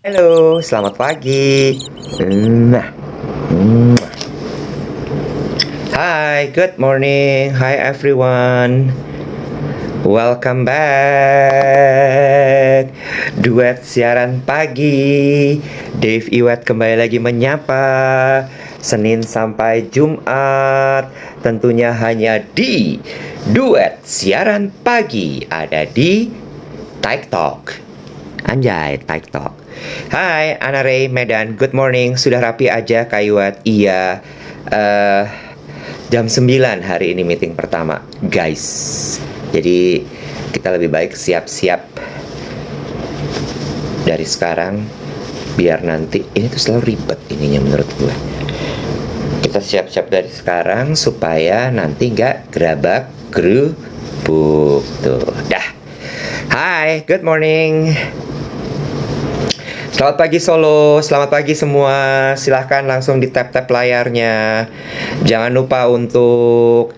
Halo, selamat pagi. Nah, mm. Hi, good morning. Hi everyone. Welcome back. Duet siaran pagi. Dave Iwet kembali lagi menyapa. Senin sampai Jumat. Tentunya hanya di Duet siaran pagi. Ada di TikTok. Anjay, TikTok. Hai, Ana Ray Medan. Good morning. Sudah rapi aja, Kak Iwat? Iya. eh jam 9 hari ini meeting pertama, guys. Jadi kita lebih baik siap-siap dari sekarang biar nanti ini tuh selalu ribet ininya menurut gue. Kita siap-siap dari sekarang supaya nanti nggak gerabak gerubuk tuh. Dah. Hai, good morning. Selamat pagi Solo, selamat pagi semua. Silahkan langsung di tap-tap layarnya. Jangan lupa untuk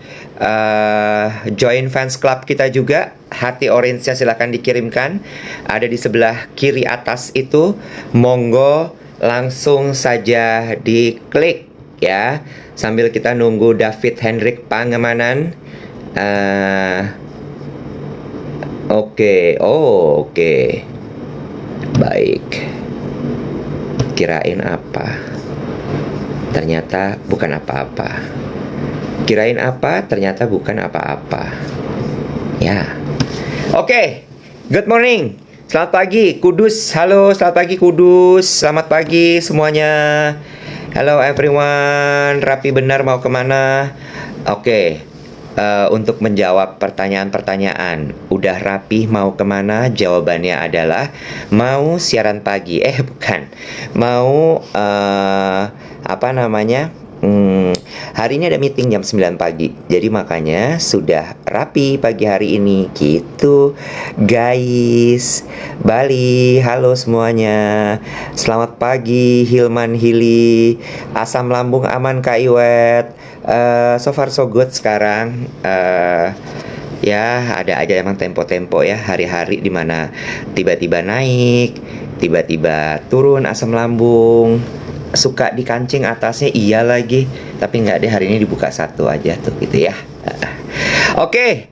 join fans club kita juga. Hati orange-nya silahkan dikirimkan. Ada di sebelah kiri atas itu. Monggo langsung saja diklik ya. Sambil kita nunggu David Hendrik Pangemanan. Oke. Baik. Kirain apa? Ternyata bukan apa-apa. Kirain apa? Ternyata bukan apa-apa. Ya. Oke. Good morning. Selamat pagi Kudus. Halo, selamat pagi Kudus. Selamat pagi semuanya. Hello everyone. Rapi benar mau kemana? Oke. Untuk menjawab pertanyaan-pertanyaan, udah rapi mau kemana? Jawabannya adalah mau siaran pagi. Bukan, mau apa namanya? Hari ini ada meeting jam 9 pagi. Jadi makanya sudah rapi pagi hari ini gitu, guys. Bali, halo semuanya. Selamat pagi Hilman Hili. Asam lambung aman Kak Iwet. So far so good sekarang. Ya ada aja emang tempo-tempo ya, hari-hari dimana tiba-tiba naik, tiba-tiba turun asam lambung, suka dikancing atasnya iya lagi, tapi nggak deh, hari ini dibuka satu aja tuh gitu ya. Oke.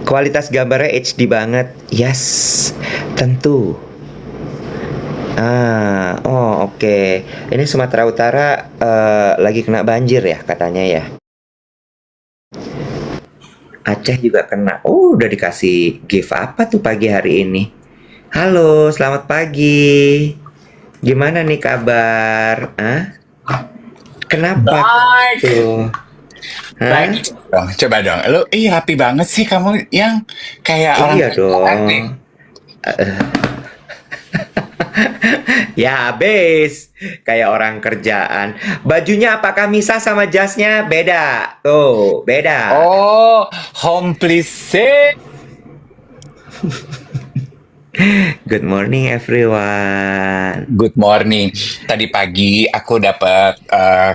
Kualitas gambarnya HD banget. Yes, tentu. Oke. Ini Sumatera Utara lagi kena banjir ya katanya ya. Aceh juga kena. Udah dikasih gift apa tuh pagi hari ini? Halo, selamat pagi. Gimana nih kabar? Kenapa Baik, tuh? baik. Hah? Coba dong. Lu, rapi banget sih kamu yang kayak orang Iya kerjaan dong. deh. Ya habis kayak orang kerjaan. Bajunya apakah misah sama jasnya? Beda. Tuh, beda. Oh, home please. Good morning everyone. Good morning. Tadi pagi aku dapat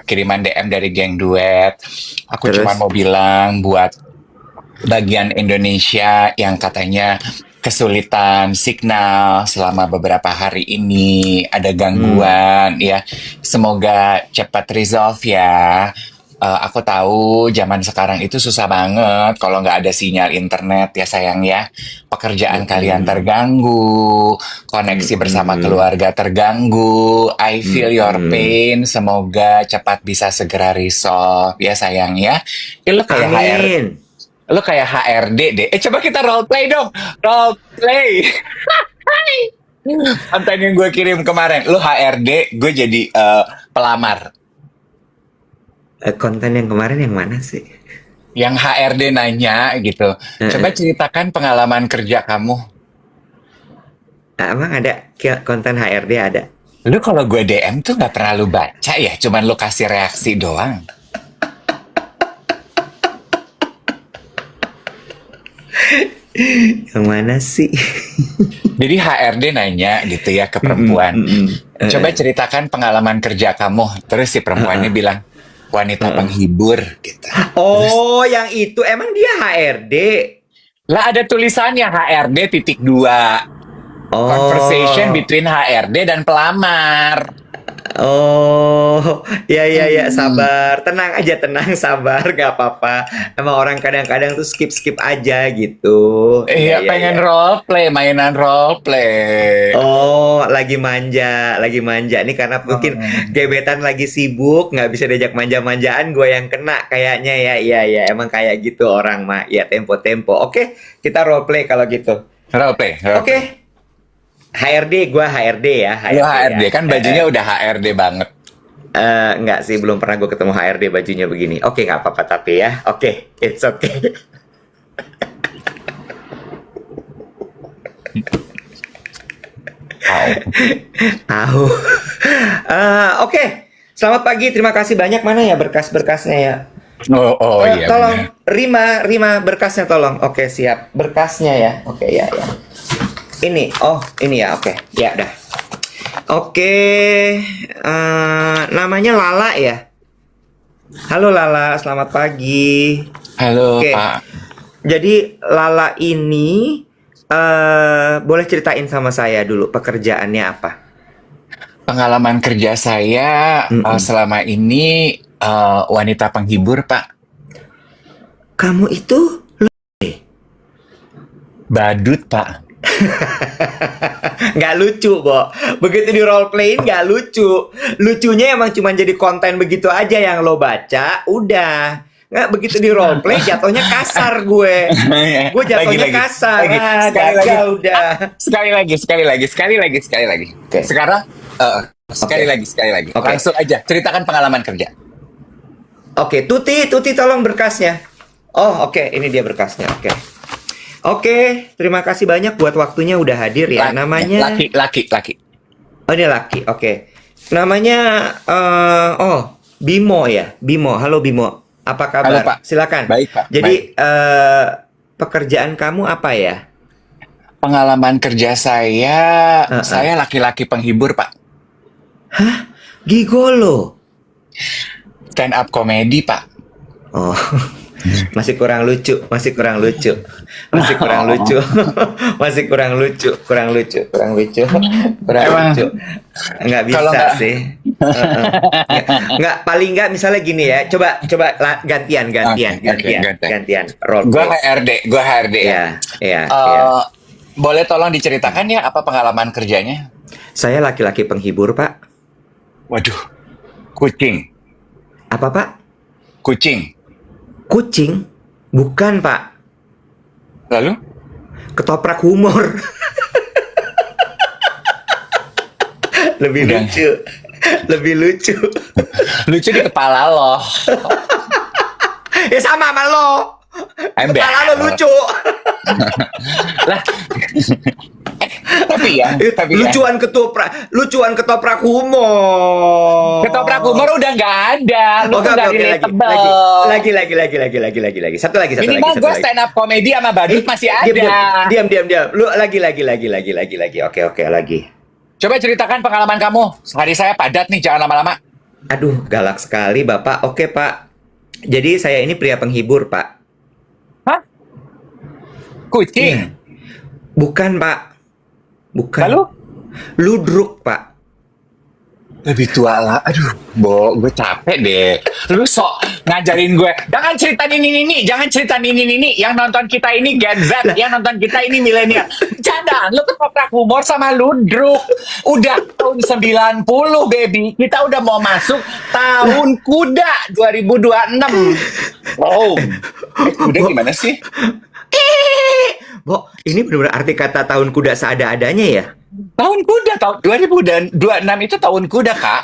kiriman DM dari geng duet. Aku cuma Terus mau bilang buat bagian Indonesia yang katanya kesulitan signal selama beberapa hari ini, ada hmm, gangguan ya. Semoga cepat resolve ya. Aku tahu zaman sekarang itu susah banget kalau nggak ada sinyal internet ya sayang ya. Pekerjaan kalian mm-mm, terganggu, koneksi bersama mm-mm, keluarga terganggu. I feel your mm-mm. pain. Semoga cepat bisa segera resolve ya sayang ya. Lo kayak Amin. Lu kayak HRD deh. Coba kita role play dong. Role play. Konten yang gue kirim kemarin. Lu HRD, gue jadi pelamar. Konten yang kemarin yang mana sih? Yang HRD nanya gitu. Coba Eh, ceritakan pengalaman kerja kamu. Emang ada konten HRD ada? Lu kalau gue DM tuh nggak pernah lu baca ya. Cuman lu kasih reaksi doang. Yang mana sih? Jadi HRD nanya gitu ya ke Mm-mm, perempuan. mm-mm. Coba ceritakan pengalaman kerja kamu. Terus si perempuannya Uh-uh, bilang, wanita uh-uh. penghibur gitu. Terus Oh, yang itu emang dia HRD. lah ada tulisannya HRD titik dua. Conversation Oh, between HRD dan pelamar. oh, ya ya ya, Hmm. sabar, tenang aja, tenang, sabar, gak apa-apa. Emang orang kadang-kadang tuh skip skip aja gitu. Iya Iya, iya pengen iya. role play, mainan role play. Oh, lagi manja, lagi manja. Nih karena mungkin Hmm. gebetan lagi sibuk, nggak bisa diajak manja-manjaan, gue yang kena kayaknya ya. Iya, iya, emang kayak gitu orang mah. Ya, tempo-tempo. Oke, kita role play kalau gitu. Role play, role Oke, play. HRD, gue HRD ya, Lu HRD ya. HRD kan bajunya udah HRD banget. Nggak sih, belum pernah gue ketemu HRD bajunya begini. Oke, nggak apa-apa tapi ya. Oke, it's okay. Wow. Tahu. Oke, selamat pagi. Terima kasih banyak. Mana ya berkas-berkasnya ya? Oh, oh iya Tolong, benar. Rima berkasnya tolong. Oke, siap. Berkasnya ya. Oke, ya, ya. Ini, oh, ini ya. Oke, ya, dah. Oke, namanya Lala ya. Halo Lala, selamat pagi. Halo Oke, Pak. jadi Lala ini boleh ceritain sama saya dulu pekerjaannya apa? Pengalaman kerja saya Mm-mm. selama ini wanita penghibur, Pak. Kamu itu Badut, Pak. nggak lucu, Bo. Begitu di role playing nggak lucu. Lucunya emang cuma jadi konten begitu aja yang lo baca, udah. Nggak begitu di role play jatuhnya kasar gue. Gue jatuhnya Lagi-lagi, kasar. lagi, sekali lagi, Gagal udah. sekali lagi. Oke, Sekarang, oke, sekali lagi. oke. Langsung aja, ceritakan pengalaman kerja. Oke, Tuti tolong berkasnya. Oh, oke, ini dia berkasnya. Oke. Oke, terima kasih banyak buat waktunya udah hadir ya. Namanya Laki. Oh, ini laki. Oke. Namanya Bimo ya. Bimo. Halo Bimo. Apa Halo, kabar? Pak. Silakan. Baik, Pak. Baik. Jadi pekerjaan kamu apa ya? Pengalaman kerja Heeh. saya laki-laki penghibur, Pak. Gigolo. Stand up comedy, Pak. Oh. Masih kurang lucu, masih kurang lucu. Masih kurang lucu. Masih kurang lucu, kurang lucu, kurang lucu. Kurang Emang lucu. Nggak kalau bisa nggak sih. Heeh. Nggak, paling nggak misalnya gini ya. Coba coba gantian, oke, gantian, oke, gantian, ganteng. gantian role Gue play. HRD ya. Ya, ya, ya. Eh, boleh tolong diceritakan ya apa pengalaman kerjanya? Saya laki-laki penghibur, Pak. Waduh, kucing, Apa, Pak? kucing. Kucing? Bukan, Pak. Lalu? Ketoprak humor. Lebih Udah lucu. Lebih lucu. lucu di kepala loh. Ya sama sama lo. Ember. Kepala lo lucu. Lah, tapi ya, Lucuan ketoprak humor. ketoprak humor udah nggak ada. Lu Oke tuh oke nggak oke, relatable. lagi. Satu lagi, Minimal satu gue lagi. stand up comedy sama badut masih Diam diam ada. diam. Lu lagi. Oke lagi. Coba ceritakan pengalaman kamu. Hari saya padat nih, jangan lama-lama. Aduh, galak sekali Bapak. Oke, Pak. Jadi saya ini pria penghibur, Pak. Hah? Iya. Kucing? Bukan, Pak. Bukan. Lalu? Ludruk, Pak. Lebih tua lah. Aduh, gue capek deh. Lu sok ngajarin gue. Jangan cerita ini. Jangan cerita ini. Yang nonton kita ini Gen Z. Yang nonton kita ini milenial. Jangan. Lu ketoprak humor sama ludruk. Udah tahun 90, baby. Kita udah mau masuk tahun kuda 2026. Wow. Kuda Bo, gimana sih? Bo, ini benar-benar arti kata tahun kuda seada-adanya ya? Tahun kuda. Tahun 2026 itu tahun kuda, Kak.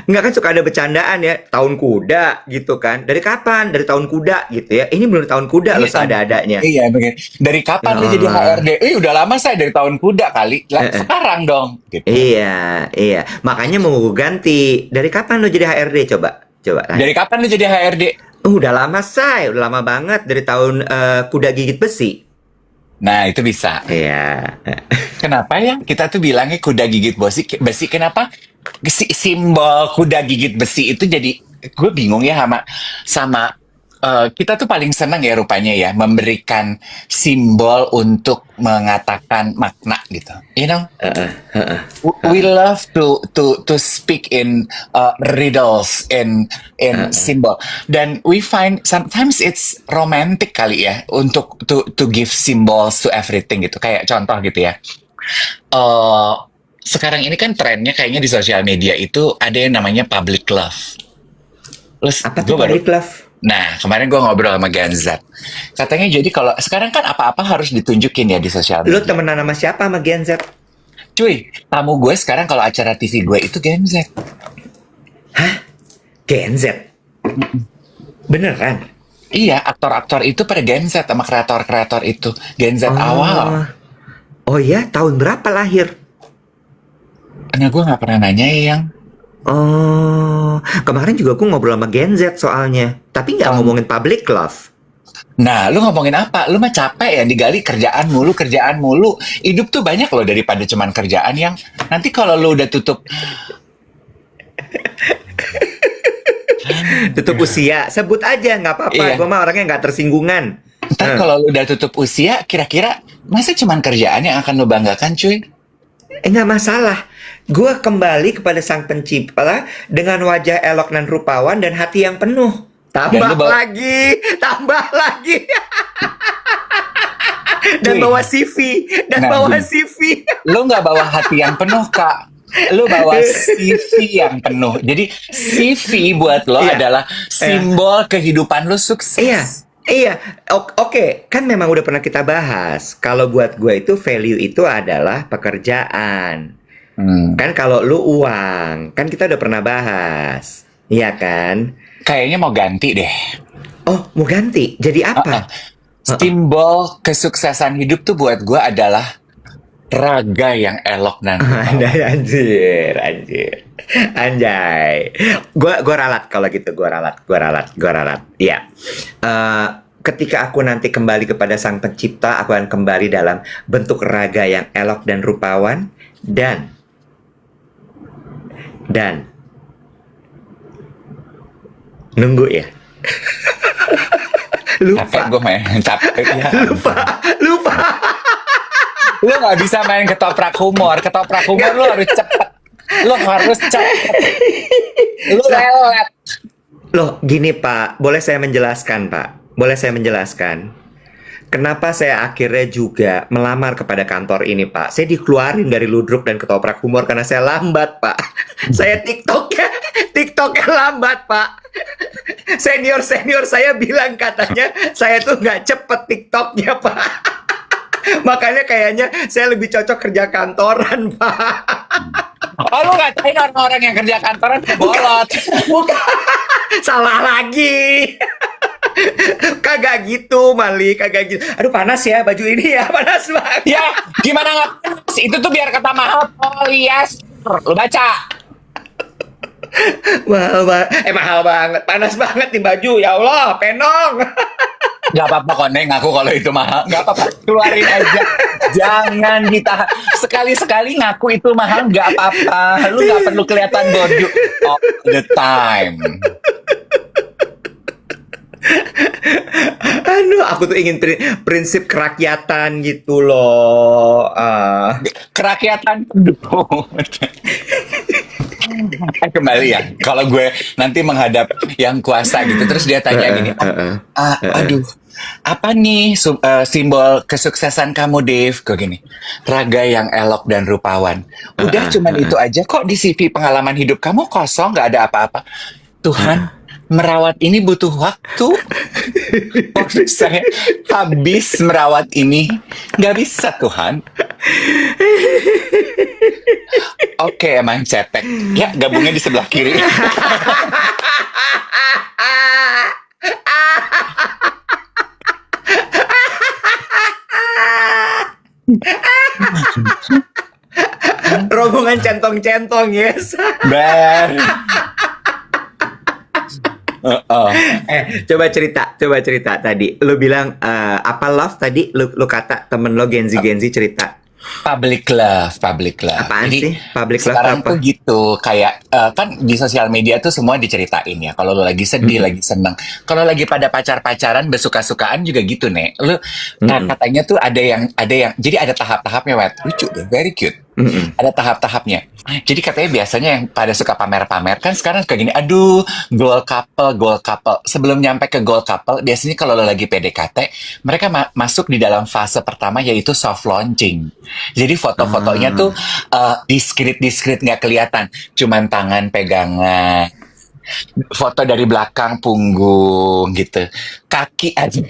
Nggak kan suka ada bercandaan ya, tahun kuda gitu kan. Dari kapan? Dari tahun kuda gitu ya. Ini benar tahun kuda loh Iya, seada-adanya. iya begini. Dari Ya kapan lu jadi Allah. HRD? Udah lama saya dari tahun kuda kali. Lah, Eh, eh. sekarang dong, gitu. Iya. Makanya mau gue ganti. Dari kapan lo jadi HRD? Coba tanya. Dari kapan lu jadi HRD? Udah lama udah lama banget dari tahun kuda gigit besi. Nah, itu bisa. Iya. Kenapa ya? Kita tuh bilangnya kuda gigit besi. Kenapa? Simbol kuda gigit besi itu jadi gue bingung ya sama kita tuh paling senang ya rupanya ya memberikan simbol untuk mengatakan makna gitu. You know, Heeh, heeh, we love to speak in riddles in heeh. symbol. Dan we find sometimes it's romantic kali ya untuk to give symbols to everything gitu. Kayak contoh gitu ya. eh Sekarang ini kan trennya kayaknya di sosial media itu ada yang namanya public love. Terus Apa tuh gue baru public love? Nah, kemarin gue ngobrol sama Ganzat. Katanya jadi kalau sekarang kan apa-apa harus ditunjukin ya di sosial Lu media. temenan sama siapa sama Gen Z? Cuy, tamu gue sekarang kalau acara TV gue itu Ganzat. Gen Z? Beneran? Iya, aktor-aktor itu pada Ganzat sama kreator-kreator itu. Ganzat awal. Oh ya, tahun berapa lahir? Karena gue nggak pernah nanya ya, yang Oh, kemarin juga aku ngobrol sama Gen Z soalnya, tapi nggak tahun. ngomongin public love. Nah, lu ngomongin apa? Lu mah capek ya digali kerjaan mulu, kerjaan mulu. Hidup tuh banyak loh daripada cuman kerjaan yang nanti kalau lu udah tutup. Tutup usia, sebut aja nggak apa-apa. Iya. Gue mah orangnya nggak tersinggungan. Ntar kalau lu udah tutup usia, kira-kira masa cuman kerjaan yang akan lu banggakan, cuy? Nggak masalah. Gue kembali kepada Sang Pencipta dengan wajah elok dan rupawan dan hati yang penuh. Dan Tambah lu bawa, lagi, tambah lagi. Dan cuy. bawa CV, dan Nah, bawa gini. CV. Lu nggak bawa hati yang penuh, Kak. Lu bawa CV yang penuh. Jadi CV buat lo Iya, adalah iya. simbol kehidupan lu Iya, sukses. iya. Oke, kan memang udah pernah kita bahas. Kalau buat gue itu value itu adalah pekerjaan. Hmm. Kan kalau lu uang, kan kita udah pernah bahas. Iya kan? Kayaknya mau ganti deh. Oh, mau ganti. Jadi apa? Simbol kesuksesan hidup tuh buat gue adalah raga yang elok dan rupawan. Anjir, anjir. Anjay. Gua ralat kalau gitu, gua ralat. Iya. Ketika aku nanti kembali kepada Sang Pencipta, aku akan kembali dalam bentuk raga yang elok dan rupawan dan nunggu ya. Capek gue main, capek ya. Lupa. Lu nggak bisa main ketoprak humor. Ketoprak humor lu harus cepet. Lu harus cepet. Lu lelet. Loh, gini Pak, boleh saya menjelaskan Pak? Boleh saya menjelaskan? Kenapa saya akhirnya juga melamar kepada kantor ini Pak? Saya dikeluarin dari Ludruk dan Ketoprak Humor karena saya lambat Pak. Saya TikToknya lambat Pak. Senior saya bilang katanya saya tuh nggak cepet TikToknya Pak. Makanya kayaknya saya lebih cocok kerja kantoran Pak. Oh, lu ngatain orang-orang yang kerja kantoran bolot. Bukan, salah lagi. Kagak gitu, Mali, kagak gitu. Aduh panas ya baju ini ya, panas banget. Ya, gimana nggak panas? Itu tuh biar kata mahal polyester. Lu baca. Mahal banget, panas banget nih baju. Ya Allah, penong. Gak apa-apa kok, Neng. Ngaku kalau itu mahal. Gak apa-apa. Keluarin aja. Jangan ditahan. Sekali-sekali ngaku itu mahal. Gak apa-apa. Lu gak perlu kelihatan bodoh all the time. Aduh, aku tuh ingin prinsip kerakyatan gitu loh. Kerakyatan. Kembali ya. Kalau gue nanti menghadap yang kuasa gitu. Terus dia tanya gini. Aduh. Apa nih simbol kesuksesan kamu, Dave? Gue gini. Raga yang elok dan rupawan. Udah cuman itu aja kok di CV pengalaman hidup kamu kosong. Gak ada apa-apa. Tuhan, merawat ini butuh waktu. Waktu saya habis merawat ini. Gak bisa, Tuhan. Oke, emang cetek. Ya, gabungnya di sebelah kiri. Rombongan centong-centong, yes. Ber. Coba cerita tadi. Lu bilang apa love tadi? Lu kata temen lo Genzi cerita. Public love, public love. Apaan Jadi sih? Public love tuh sekarang apa? tuh gitu, kayak kan di sosial media tuh semua diceritain ya. Kalau lo lagi sedih, Mm-mm. lagi seneng. Kalau lagi pada pacar-pacaran, bersuka-sukaan juga gitu nih. Lu Mm-mm. katanya tuh ada yang, jadi ada tahap-tahapnya, Wet. Lucu deh, very cute. Mm-mm. Ada tahap-tahapnya. Jadi katanya biasanya yang pada suka pamer-pamer kan sekarang kayak gini, aduh, goal couple, goal couple. Sebelum nyampe ke goal couple, biasanya kalau lo lagi PDKT, mereka masuk di dalam fase pertama yaitu soft launching. Jadi foto-fotonya tuh Ah. diskret-diskret nggak kelihatan, cuman tangan pegangan, foto dari belakang punggung gitu, kaki aja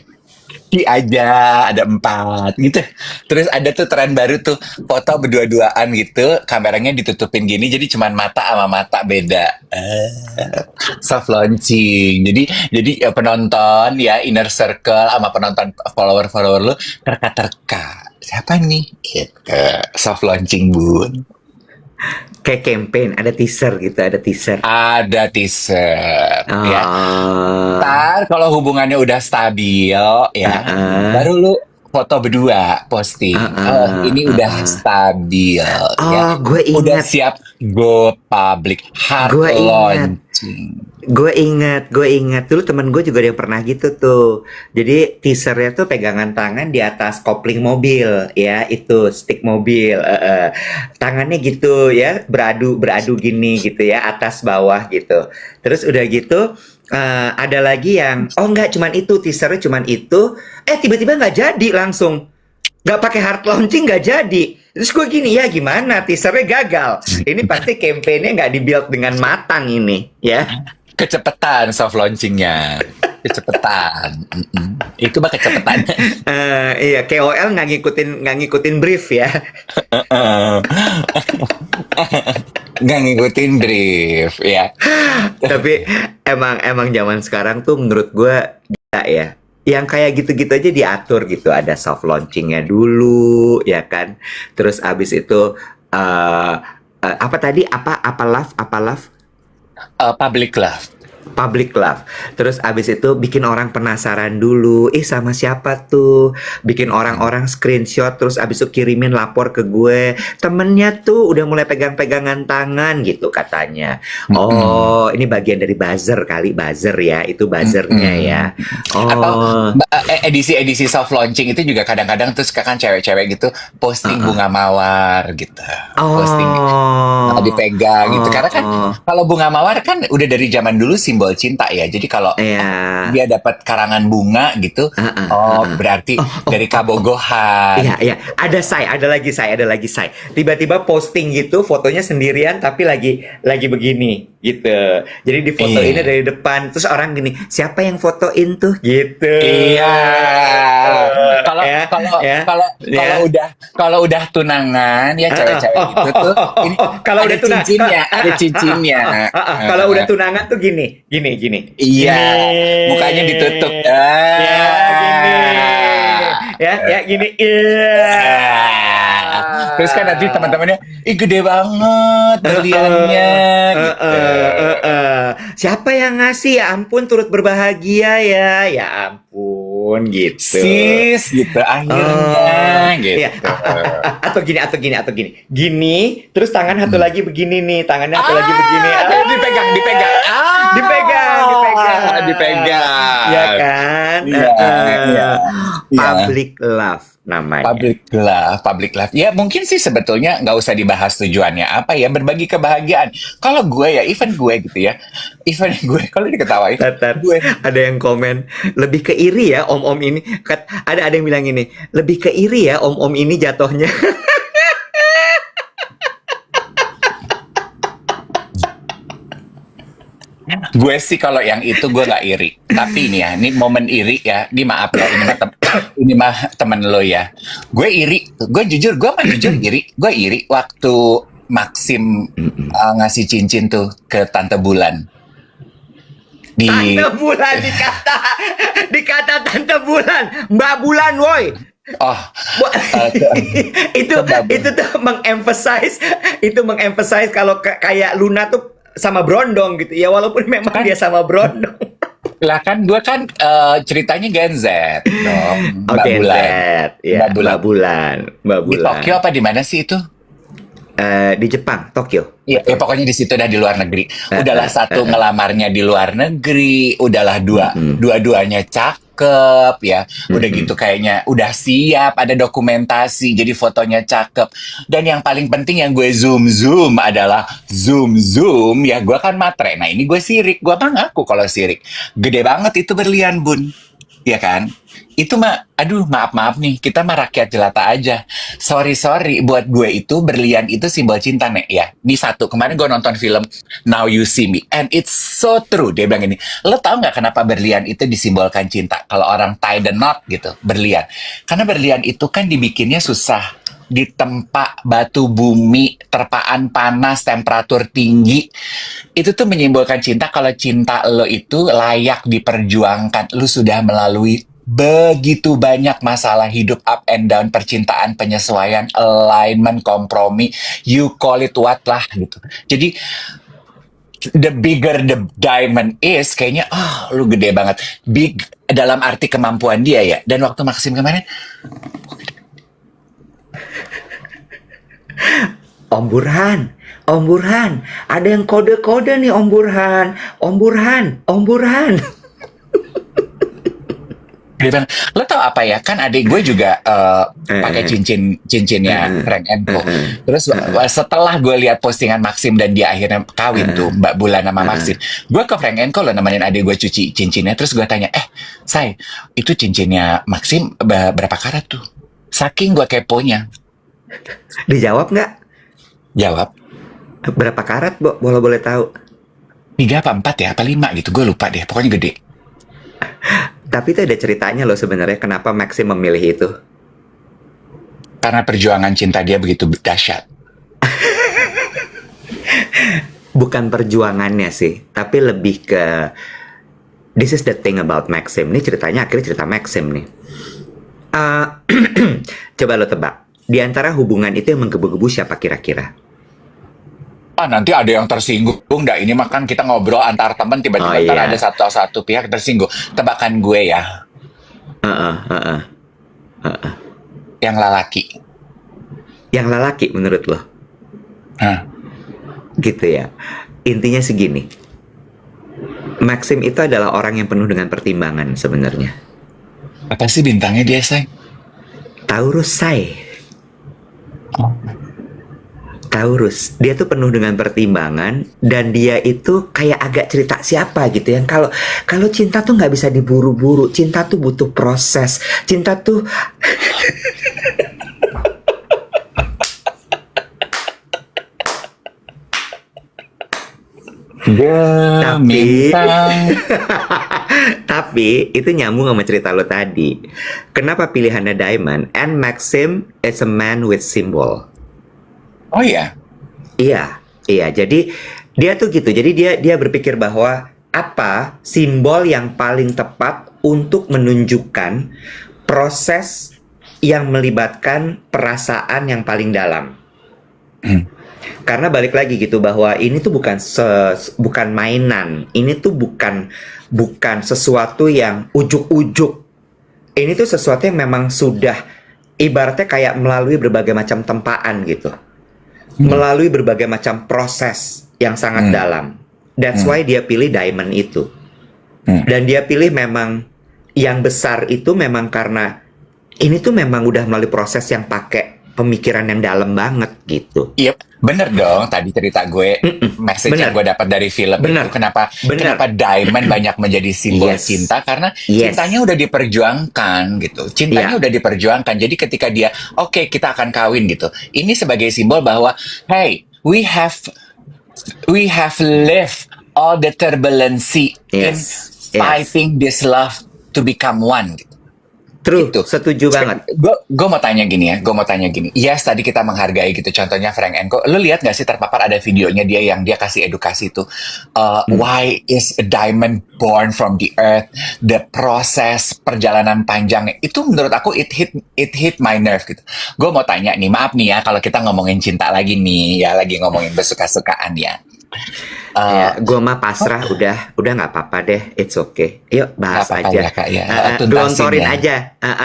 ada 4 gitu. Terus ada tuh tren baru tuh foto berdua-duaan gitu, kameranya ditutupin gini, jadi cuman mata sama mata beda. Soft launching. Jadi penonton ya inner circle sama penonton follower-follower lu terka-terka. Siapa nih? Gitu. Soft launching, Bun. Kayak campaign, ada teaser gitu, ada teaser. Ada teaser ya. Ah. Ntar kalau hubungannya udah stabil ya, Ah. baru lu foto berdua posting. Oh, ini udah stabil ya. Oh, gue Udah ingat. siap go public, hard Gue ingat. launching. Gue ingat dulu temen gue juga ada yang pernah gitu tuh. Jadi teasernya tuh pegangan tangan di atas kopling mobil, ya itu stick mobil. Tangannya gitu ya, beradu gini gitu ya, atas bawah gitu. Terus udah gitu ada lagi yang oh enggak cuman itu teasernya cuman itu, tiba-tiba nggak jadi langsung. Nggak pakai hard launching nggak jadi. Terus gue gini ya gimana teasernya gagal. Ini pasti campaignnya nggak dibuild dengan matang ini ya. Kecepetan soft launchingnya. Kecepetan. Itu mah kecepetan. Iya, KOL nggak ngikutin brief ya. Nggak ngikutin brief ya. Tapi emang zaman sekarang tuh menurut gue gila ya. Yang kayak gitu-gitu aja diatur gitu. Ada soft launchingnya dulu, ya kan. Terus abis itu apa tadi? Apa love? Public love. Public love. Terus abis itu bikin orang penasaran dulu. Sama siapa tuh? Bikin orang-orang screenshot. Terus abis itu kirimin lapor ke gue. Temennya tuh udah mulai pegang-pegangan tangan gitu katanya. Oh, ini bagian dari buzzer kali. Buzzer ya. Itu buzzernya ya. Atau Oh. edisi-edisi soft launching itu juga kadang-kadang tuh kan cewek-cewek gitu posting bunga mawar gitu. Posting dipegang gitu. Karena kan kalau bunga mawar kan udah dari zaman dulu simbol cinta ya. Jadi kalau Iya. dia dapat karangan bunga gitu, berarti dari kabogohan. Iya. Ada lagi saya. Tiba-tiba posting gitu, fotonya sendirian tapi lagi begini gitu. Jadi difotoinnya dari depan. Terus orang gini, siapa yang fotoin tuh gitu. Iya. Ya. Kalau udah tunangan ya cewek-cewek gitu tuh, ini Kalau ada udah tunangan, cincinnya, ada cincinnya. kalau udah tunangan tuh gini. Iya, Gini. mukanya ditutup. Ya, gini. Ya, gini. Iya. Terus kan nanti teman-temannya, ih gede banget berliannya. Gitu. Siapa yang ngasih? Ya ampun, turut berbahagia ya. Ya ampun, gitu. Sis, gitu akhirnya, gitu. Iya. Atau gini. Gini, terus tangan satu lagi begini nih. Tangannya satu lagi begini. Dipegang. Dipegang. Ya kan? Iya. Public love namanya. Public love. Ya mungkin sih sebetulnya nggak usah dibahas tujuannya apa ya, berbagi kebahagiaan. Kalau gue ya, even gue kalau diketawain, Tatar, gue ada yang komen lebih ke iri ya om ini. Ada yang bilang ini lebih ke iri ya om ini jatuhnya. Gue sih kalau yang itu gue nggak iri. Tapi ini ya, ini momen iri ya. Ini maaf ya, ini mah temen lo ya. Gue iri. Gue jujur iri. Gue iri waktu Maxim ngasih cincin tuh ke Tante Bulan. Tante Bulan dikata Tante Bulan, Mbak Bulan, woi. Oh, itu tuh mengemphasize kalau kayak Luna tuh sama Brondong gitu ya, walaupun memang dia sama Brondong. Lah kan gue kan ceritanya Gen Z dong, Mbak Oke, Z. Bulan. Ya, Mbak Bulan. Mbak Bulan. Mbak Di Bulan. Tokyo apa di mana sih itu? Di Jepang, Tokyo. Iya, ya pokoknya di situ dah di luar negeri. Udahlah satu ngelamarnya di luar negeri, udahlah Mm-mm. dua-duanya cakep ya. Udah Mm-mm. gitu kayaknya udah siap, ada dokumentasi, jadi fotonya cakep. Dan yang paling penting yang gue zoom adalah zoom ya gue kan matre. Nah ini gue sirik, gue mah ngaku kalau sirik. Gede banget itu berlian bun, ya kan? Itu mah, aduh maaf nih, kita mah rakyat jelata aja. Sorry, buat gue itu berlian itu simbol cinta nek ya. Di satu, kemarin gue nonton film Now You See Me, and it's so true. Dia bilang gini, lo tau nggak kenapa berlian itu disimbolkan cinta? Kalau orang tie the knot gitu, berlian. Karena berlian itu kan dibikinnya susah. Ditempa batu bumi, terpaan panas, temperatur tinggi. Itu tuh menyimbolkan cinta kalau cinta lo itu layak diperjuangkan. Lo sudah melalui begitu banyak masalah hidup, up and down, percintaan, penyesuaian, alignment, kompromi, you call it what lah gitu. Jadi the bigger the diamond is, kayaknya lu gede banget. Big dalam arti kemampuan dia ya. Dan waktu Maxim kemarin, Om Burhan, Om Burhan, ada yang kode-kode nih Om Burhan, Om Burhan, Om Burhan. dia bilang, lo tau apa ya? Kan adik gue juga pakai cincinnya Frank Co. Terus setelah gue lihat postingan Maxim dan dia akhirnya kawin tuh Mbak Bulan sama Maxim, gue ke Frank Co lo nemenin adik gue cuci cincinnya. Terus gue tanya, say, itu cincinnya Maxim berapa karat tuh? Saking gue keponya. Dijawab nggak? Jawab, Berapa karat, Bo? Boleh tahu. 3 apa 4 ya? Apa 5 gitu? Gue lupa deh. Pokoknya gede. Tapi itu ada ceritanya loh sebenarnya kenapa Maxim memilih itu. Karena perjuangan cinta dia begitu dahsyat. Bukan perjuangannya sih, tapi lebih ke this is the thing about Maxim. Ini ceritanya akhirnya cerita Maxim nih. Coba lo tebak. Di antara hubungan itu yang menggebu-gebu siapa kira-kira? Nanti ada yang tersinggung. Dah, ini mah kan kita ngobrol antar teman, tiba-tiba ntar ada satu pihak tersinggung. Tebakan gue ya. Yang lelaki. Yang lelaki menurut lo? Gitu ya. Intinya segini. Maxim itu adalah orang yang penuh dengan pertimbangan sebenarnya. Apa sih bintangnya dia, say? Taurus, say. Taurus, dia tuh penuh dengan pertimbangan dan dia itu kayak agak cerita siapa gitu yang kalau cinta tuh nggak bisa diburu-buru, cinta tuh butuh proses, cinta tuh tapi itu nyambung sama cerita lo tadi. Kenapa pilihannya Diamond? And Maxim is a man with symbol. Oh iya? Iya. Jadi dia tuh gitu. Jadi dia berpikir bahwa apa simbol yang paling tepat untuk menunjukkan proses yang melibatkan perasaan yang paling dalam. Karena balik lagi gitu bahwa ini tuh bukan mainan. Ini tuh bukan sesuatu yang ujuk-ujuk. Ini tuh sesuatu yang memang sudah ibaratnya kayak melalui berbagai macam tempaan gitu. Melalui berbagai macam proses yang sangat dalam. That's why dia pilih diamond itu. Dan dia pilih memang yang besar itu memang karena ini tuh memang udah melalui proses yang pakai pemikiran yang dalam banget gitu. Yep, bener dong. Tadi cerita gue, message yang gue dapat dari film itu kenapa diamond banyak menjadi simbol cinta karena cintanya udah diperjuangkan gitu. Cintanya udah diperjuangkan. Jadi ketika dia oke, kita akan kawin gitu. Ini sebagai simbol bahwa hey, we have lived all the turbulency in fighting this love to become one gitu. True, gitu. Setuju banget. Gue mau tanya gini. Yes, tadi kita menghargai gitu. Contohnya Frank Co. Lu lihat gak sih terpapar ada videonya dia yang dia kasih edukasi tuh. Why is a diamond born from the earth? The proses perjalanan panjangnya itu menurut aku it hit my nerve gitu. Gue mau tanya nih, maaf nih ya kalau kita ngomongin cinta lagi nih ya, lagi ngomongin bersuka-sukaan ya. Ya, gue mah pasrah, udah nggak apa-apa deh, it's okay. Yuk bahas Nggak apa-apa aja. ya, Kak, ya. Tuntasin Gelontorin ya. aja,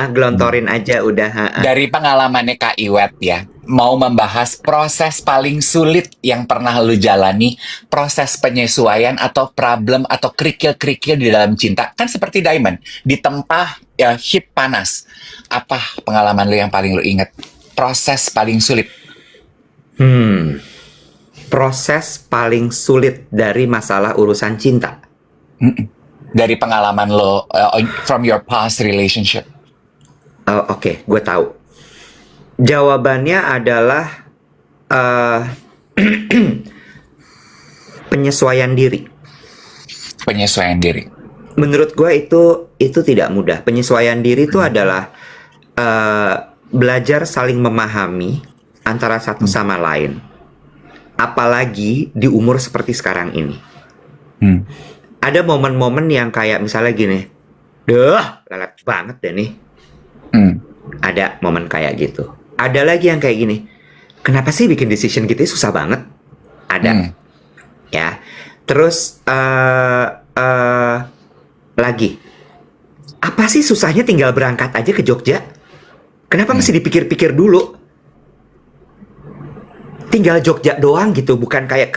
gelontorin aja udah. Dari pengalamannya Kak Iwet ya, mau membahas proses paling sulit yang pernah lu jalani, proses penyesuaian atau problem atau kerikil-kerikil di dalam cinta. Kan seperti Diamond, ditempa ya, hip panas. Apa pengalaman lu yang paling lu inget? Proses paling sulit. Proses paling sulit dari masalah urusan cinta. Dari pengalaman lo, from your past relationship. Oke, gue tahu. Jawabannya adalah penyesuaian diri. Penyesuaian diri. Menurut gue itu tidak mudah. Penyesuaian diri itu adalah belajar saling memahami antara satu sama lain. Apalagi di umur seperti sekarang ini. Ada momen-momen yang kayak misalnya gini, lelet banget deh nih. Ada momen kayak gitu. Ada lagi yang kayak gini, kenapa sih bikin decision gitu susah banget? Ada. Ya. Terus lagi, apa sih susahnya tinggal berangkat aja ke Jogja? Kenapa mesti dipikir-pikir dulu? Tinggal Jogja doang gitu, bukan kayak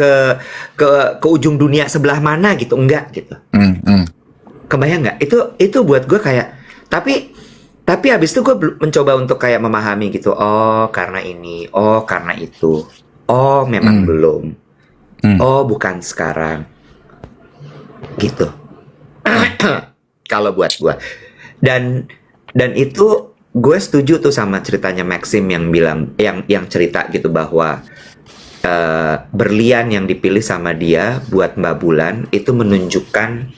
ke ujung dunia sebelah mana gitu, enggak gitu. Kebayang nggak? Itu buat gue kayak, tapi habis itu gue mencoba untuk kayak memahami gitu. Oh karena ini, oh karena itu, oh memang belum, oh bukan sekarang, gitu. Kalau buat gue, dan itu gue setuju tuh sama ceritanya Maxim yang bilang, yang cerita gitu bahwa berlian yang dipilih sama dia buat Mbak Bulan itu menunjukkan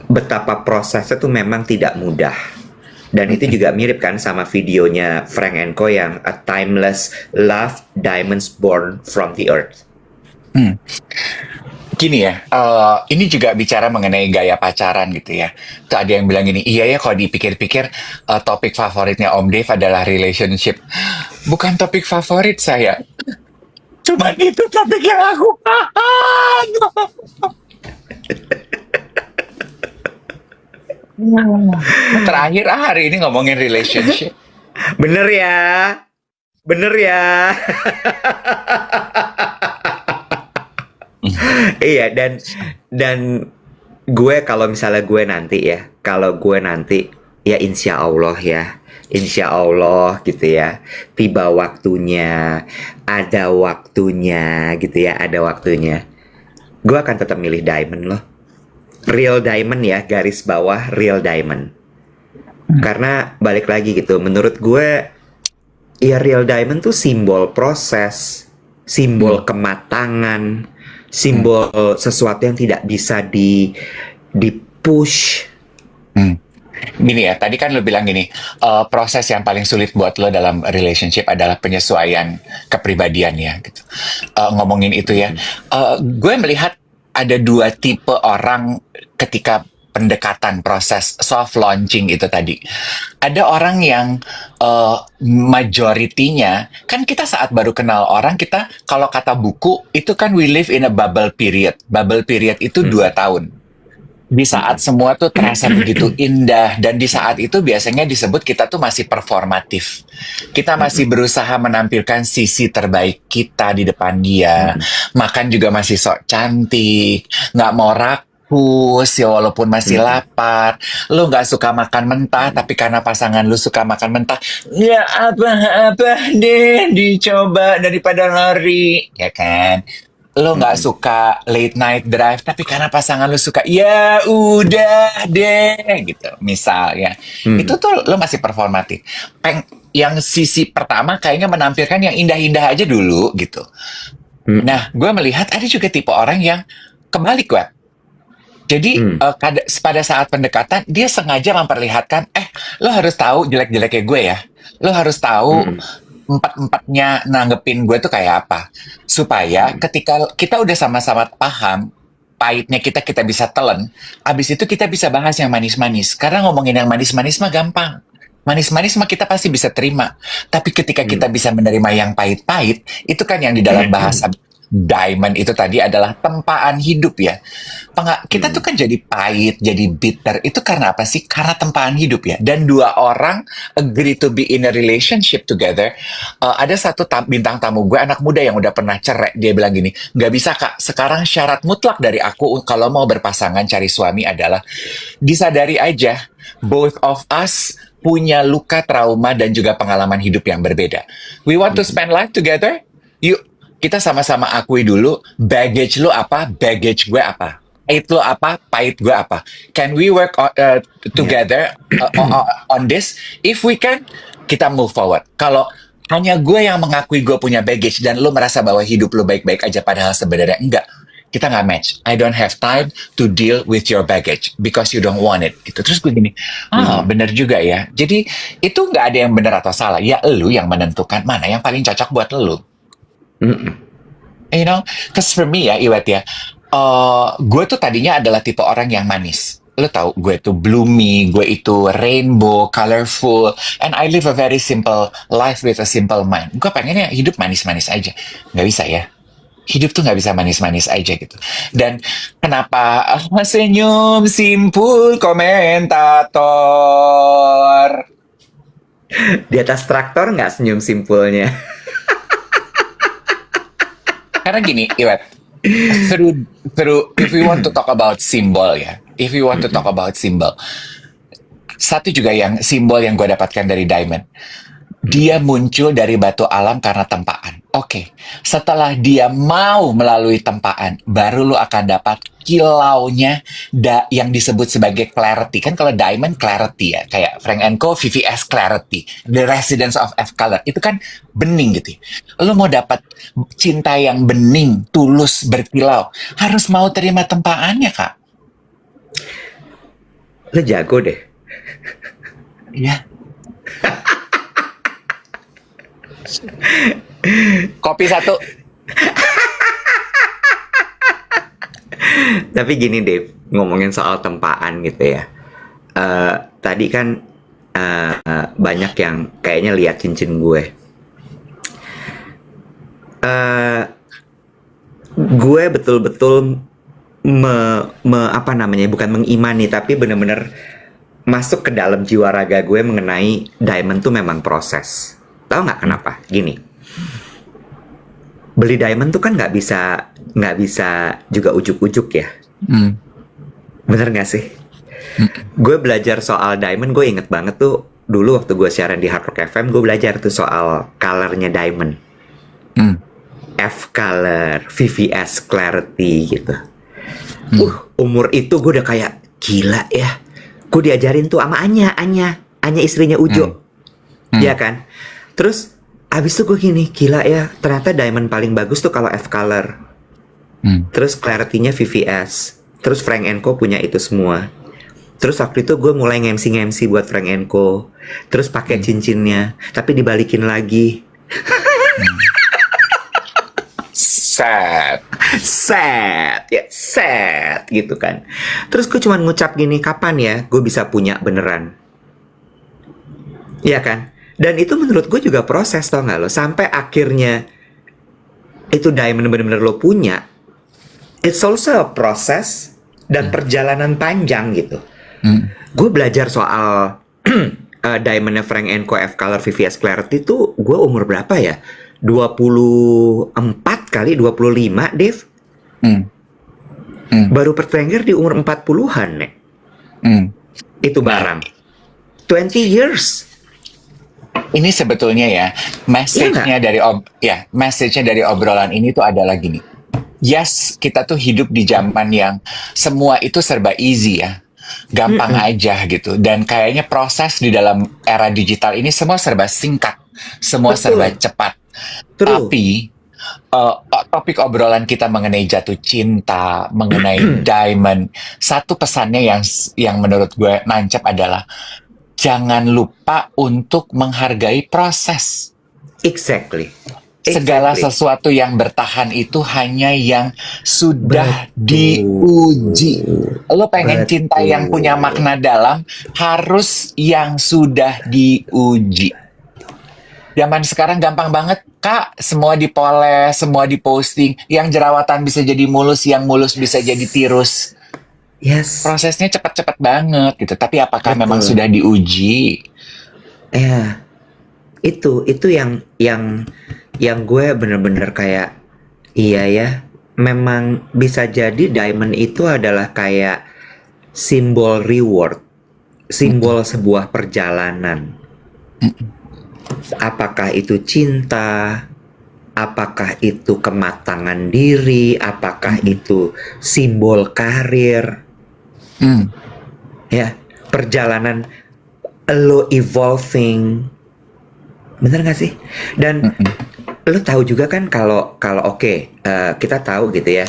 betapa prosesnya tuh memang tidak mudah. Dan itu juga mirip kan sama videonya Frank and Co yang A Timeless Love, Diamonds Born from the Earth. Gini ya, ini juga bicara mengenai gaya pacaran gitu ya. Tuh ada yang bilang gini, iya ya kalau dipikir-pikir topik favoritnya Om Dave adalah relationship. Bukan topik favorit saya. Cuman itu topik yang aku paham. Terakhir hari ini ngomongin relationship. Bener ya? Bener ya? Iya, dan gue kalau misalnya gue nanti ya insya Allah gitu ya, tiba waktunya, ada waktunya gitu ya, gue akan tetap milih Diamond loh, real Diamond ya, garis bawah real Diamond. Karena balik lagi gitu, menurut gue ya real Diamond tuh simbol proses, simbol kematangan, simbol sesuatu yang tidak bisa di push. Gini ya, tadi kan lo bilang gini, proses yang paling sulit buat lo dalam relationship adalah penyesuaian kepribadian ya gitu. Ngomongin itu ya, gue melihat ada dua tipe orang ketika pendekatan proses soft launching itu tadi. Ada orang yang majoritinya, kan kita saat baru kenal orang, kita kalau kata buku, itu kan we live in a bubble period. Bubble period itu 2 tahun. Di saat semua tuh terasa begitu indah, dan di saat itu biasanya disebut kita tuh masih performatif. Kita masih berusaha menampilkan sisi terbaik kita di depan dia. Makan juga masih sok cantik, nggak mau rakus ya walaupun masih lapar. Lu nggak suka makan mentah, tapi karena pasangan lu suka makan mentah, ya apa-apa deh dicoba daripada lari, ya kan? Lo nggak suka late night drive, tapi karena pasangan lo suka, ya udah deh, gitu. Misal ya, itu tuh lo masih performatif. Yang sisi pertama kayaknya menampilkan yang indah-indah aja dulu, gitu. Nah, gue melihat ada juga tipe orang yang kebalik, gue. Jadi pada saat pendekatan dia sengaja memperlihatkan, lo harus tahu jelek-jeleknya gue ya. Lo harus tahu empat-empatnya nanggepin gue tuh kayak apa, supaya ketika kita udah sama-sama paham pahitnya kita bisa telan, abis itu kita bisa bahas yang manis-manis. Karena ngomongin yang manis-manis mah gampang, manis-manis mah kita pasti bisa terima. Tapi ketika kita bisa menerima yang pahit-pahit, itu kan yang di dalam bahasa diamond itu tadi adalah tempaan hidup ya. Kita tuh kan jadi pahit, jadi bitter. Itu karena apa sih? Karena tempaan hidup ya. Dan dua orang agree to be in a relationship together. Ada satu bintang tamu gue, anak muda yang udah pernah cerai. Dia bilang gini, nggak bisa kak, sekarang syarat mutlak dari aku kalau mau berpasangan cari suami adalah disadari aja, both of us punya luka, trauma, dan juga pengalaman hidup yang berbeda. We want to spend life together? Yuk, kita sama-sama akui dulu, baggage lu apa, baggage gue apa. Pahit lu apa, pahit gue apa. Can we work together on this? If we can, kita move forward. Kalau hanya gue yang mengakui gue punya baggage dan lu merasa bahwa hidup lu baik-baik aja padahal sebenarnya enggak, kita nggak match. I don't have time to deal with your baggage because you don't want it. Gitu. Terus gue gini, bener juga ya. Jadi itu nggak ada yang benar atau salah. Ya lu yang menentukan mana yang paling cocok buat lu. You know, cause for me ya, Iwet ya, gue tuh tadinya adalah tipe orang yang manis. Lo tau, gue tuh bloomy, gue itu rainbow, colorful, and I live a very simple life with a simple mind. Gue pengennya hidup manis-manis aja. Nggak bisa ya. Hidup tuh nggak bisa manis-manis aja gitu. Dan kenapa senyum simpul komentator? Di atas traktor nggak senyum simpulnya? Karena gini, Iwet, through if we want to talk about symbol ya, if we want to talk about symbol, satu juga yang simbol yang gue dapatkan dari diamond, dia muncul dari batu alam karena tempaan. Oke, setelah dia mau melalui tempaan, baru lu akan dapat kilaunya yang disebut sebagai clarity. Kan kalau diamond clarity ya, kayak Frank & Co, VVS clarity, the residence of F color, itu kan bening gitu. Lu mau dapat cinta yang bening, tulus, berkilau, harus mau terima tempaannya, Kak. Lo jago deh. Iya. Kopi satu. Tapi gini Dave, ngomongin soal tempaan gitu ya. Tadi kan banyak yang kayaknya lihat cincin gue. Gue betul-betul apa namanya, bukan mengimani, tapi bener-bener masuk ke dalam jiwa raga gue mengenai diamond tuh memang proses. Tahu nggak kenapa? Gini, beli diamond tuh kan nggak bisa juga ujuk-ujuk ya. Bener nggak sih? Gue belajar soal diamond, gue inget banget tuh dulu waktu gue siaran di Hard Rock FM, gue belajar tuh soal colornya diamond. F color, VVS clarity gitu. Umur itu gue udah kayak gila ya. Gue diajarin tuh sama Anya istrinya Ujo. Iya kan? Terus abis itu gue gini, gila ya, ternyata diamond paling bagus tuh kalau F color. Terus clarity-nya VVS. Terus Frank & Co punya itu semua. Terus waktu itu gue mulai nge-MC buat Frank & Co. Terus pakai cincinnya, tapi dibalikin lagi. Sad gitu kan. Terus gue cuma ngucap gini, kapan ya gue bisa punya beneran? Iya kan? Dan itu menurut gue juga proses, tau gak lo? Sampai akhirnya itu diamond bener-bener lo punya. It's also a proses dan perjalanan panjang gitu. Gue belajar soal diamondnya Frank & Co F Color VVS Clarity tuh gue umur berapa ya? 24 kali, 25, Dev. Baru pertengger di umur 40-an, nih. Itu barang. 20 years. Ini sebetulnya ya, message-nya dari obrolan ini tuh adalah gini. Yes, kita tuh hidup di zaman yang semua itu serba easy ya. Gampang aja gitu. Dan kayaknya proses di dalam era digital ini semua serba singkat. Semua serba cepat. Tapi topik obrolan kita mengenai jatuh cinta, mengenai diamond, satu pesannya yang menurut gue nancep adalah jangan lupa untuk menghargai proses. Exactly. Segala sesuatu yang bertahan itu hanya yang sudah diuji. Lo pengen cinta yang punya makna dalam, harus yang sudah diuji. Zaman sekarang gampang banget, Kak. Semua dipoles, semua diposting. Yang jerawatan bisa jadi mulus, yang mulus bisa jadi tirus. Yes, Prosesnya cepat-cepat banget gitu. Tapi apakah memang betul. sudah diuji? Ya, itu yang gue bener-bener kayak iya ya. Memang bisa jadi diamond itu adalah kayak simbol reward, simbol sebuah perjalanan. Apakah itu cinta, apakah itu kematangan diri, apakah itu simbol karir, Hmm. ya, perjalanan lo evolving, bener gak sih? Dan lo tahu juga kan kalau kalau oke, kita tahu gitu ya,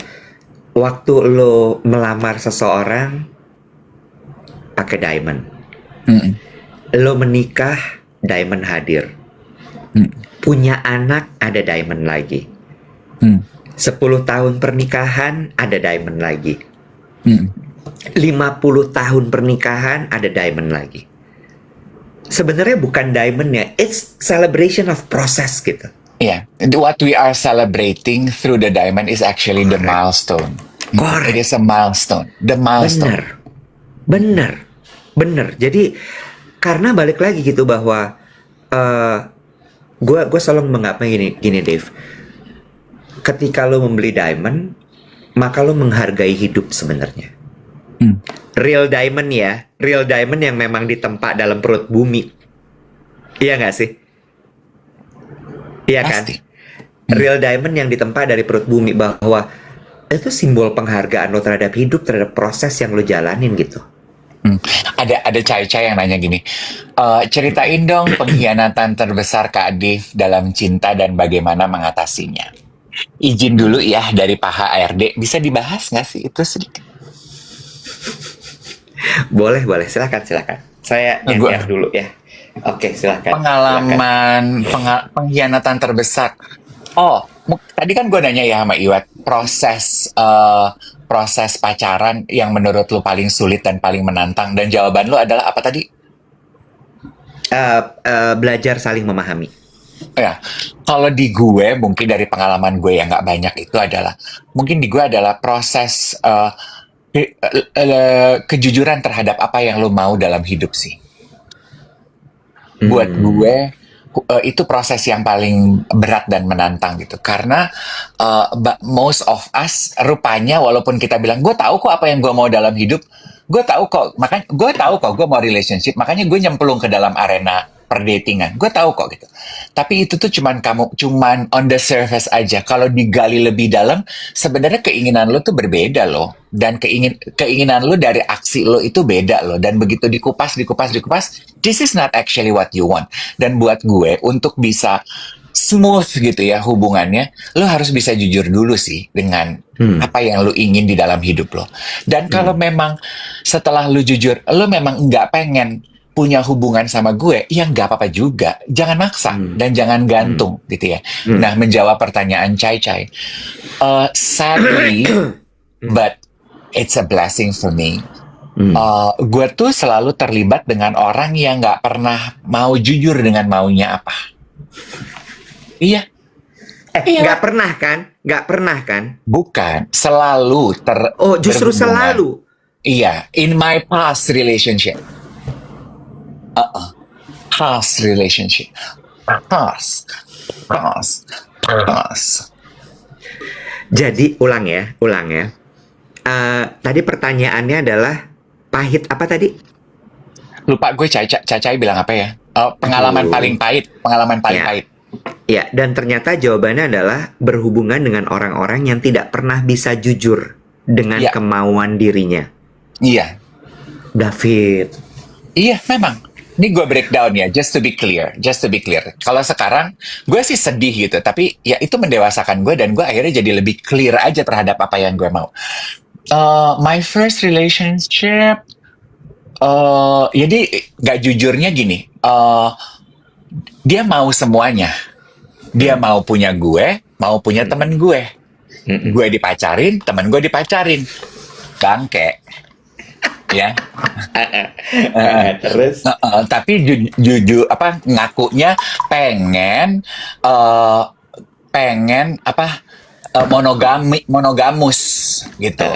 waktu lo melamar seseorang pakai diamond, Mm-mm. lo menikah diamond hadir, punya anak ada diamond lagi, Mm. 10 tahun pernikahan ada diamond lagi, Mm. 50 tahun pernikahan ada diamond lagi. Sebenarnya bukan diamond ya, it's celebration of process gitu. Yeah, what we are celebrating through the diamond is actually the Correct. milestone. Correct. It is a milestone. The milestone. Bener. Jadi karena balik lagi gitu bahwa gue selalu menganggapnya gini Dave. Ketika lo membeli diamond, maka lo menghargai hidup sebenarnya. Hmm. Real diamond ya, real diamond yang memang ditempa dalam perut bumi. Iya nggak sih? Iya kan? Pasti. Real diamond yang ditempa dari perut bumi, bahwa itu simbol penghargaan lo terhadap hidup, terhadap proses yang lo jalanin gitu. Ada cai-cai yang nanya gini, ceritain dong pengkhianatan terbesar Kak Dev dalam cinta dan bagaimana mengatasinya. Izin dulu ya dari Pak HRD, bisa dibahas nggak sih itu sedikit? Boleh, silakan. Saya Gua- nyanyiar dulu ya. Oke, silakan. Pengalaman pengkhianatan terbesar. Oh, tadi kan gue nanya ya sama Iwat, proses pacaran yang menurut lu paling sulit dan paling menantang, dan jawaban lu adalah apa tadi? Belajar saling memahami. Ya, kalau di gue mungkin dari pengalaman gue yang nggak banyak itu adalah mungkin di gue adalah proses kejujuran terhadap apa yang lo mau dalam hidup sih. Buat gue itu proses yang paling berat dan menantang gitu, karena most of us rupanya walaupun kita bilang gue tahu kok apa yang gue mau dalam hidup, gue tahu kok gue mau relationship, makanya gue nyemplung ke dalam arena perdatingan, gue tahu kok gitu. Tapi itu tuh cuman on the surface aja. Kalau digali lebih dalam, sebenarnya keinginan lo tuh berbeda loh, dan keinginan lo dari aksi lo itu beda loh, dan begitu dikupas, this is not actually what you want. Dan buat gue untuk bisa smooth gitu ya hubungannya, lo harus bisa jujur dulu sih dengan apa yang lo ingin di dalam hidup lo. Dan kalau memang setelah lo jujur, lo memang nggak pengen punya hubungan sama gue, ya nggak apa-apa juga. Jangan maksa dan jangan gantung gitu ya. Nah, menjawab pertanyaan Cai, sadly, but it's a blessing for me. Gue tuh selalu terlibat dengan orang yang nggak pernah mau jujur dengan maunya apa. Iya. Nggak pernah kan? Bukan, selalu Oh, justru berhubungan. selalu. Iya, in my past relationship. Past relationship. Past. Jadi ulang ya. Tadi pertanyaannya adalah pahit apa tadi? Lupa gue Cacai bilang apa ya? Pengalaman paling pahit. Ya. Pahit. Ya, dan ternyata jawabannya adalah berhubungan dengan orang-orang yang tidak pernah bisa jujur dengan Ya. kemauan dirinya. Iya. David. Iya, memang. Ini gue breakdown ya, just to be clear. Kalau sekarang, gue sih sedih gitu, tapi ya itu mendewasakan gue, dan gue akhirnya jadi lebih clear aja terhadap apa yang gue mau. My first relationship, jadi gak jujurnya gini, dia mau semuanya. Dia mau punya gue, mau punya temen gue. Gue dipacarin, temen gue dipacarin. Bangke. ya. Terus? Tapi jujur apa ngakunya pengen pengen apa monogamus gitu.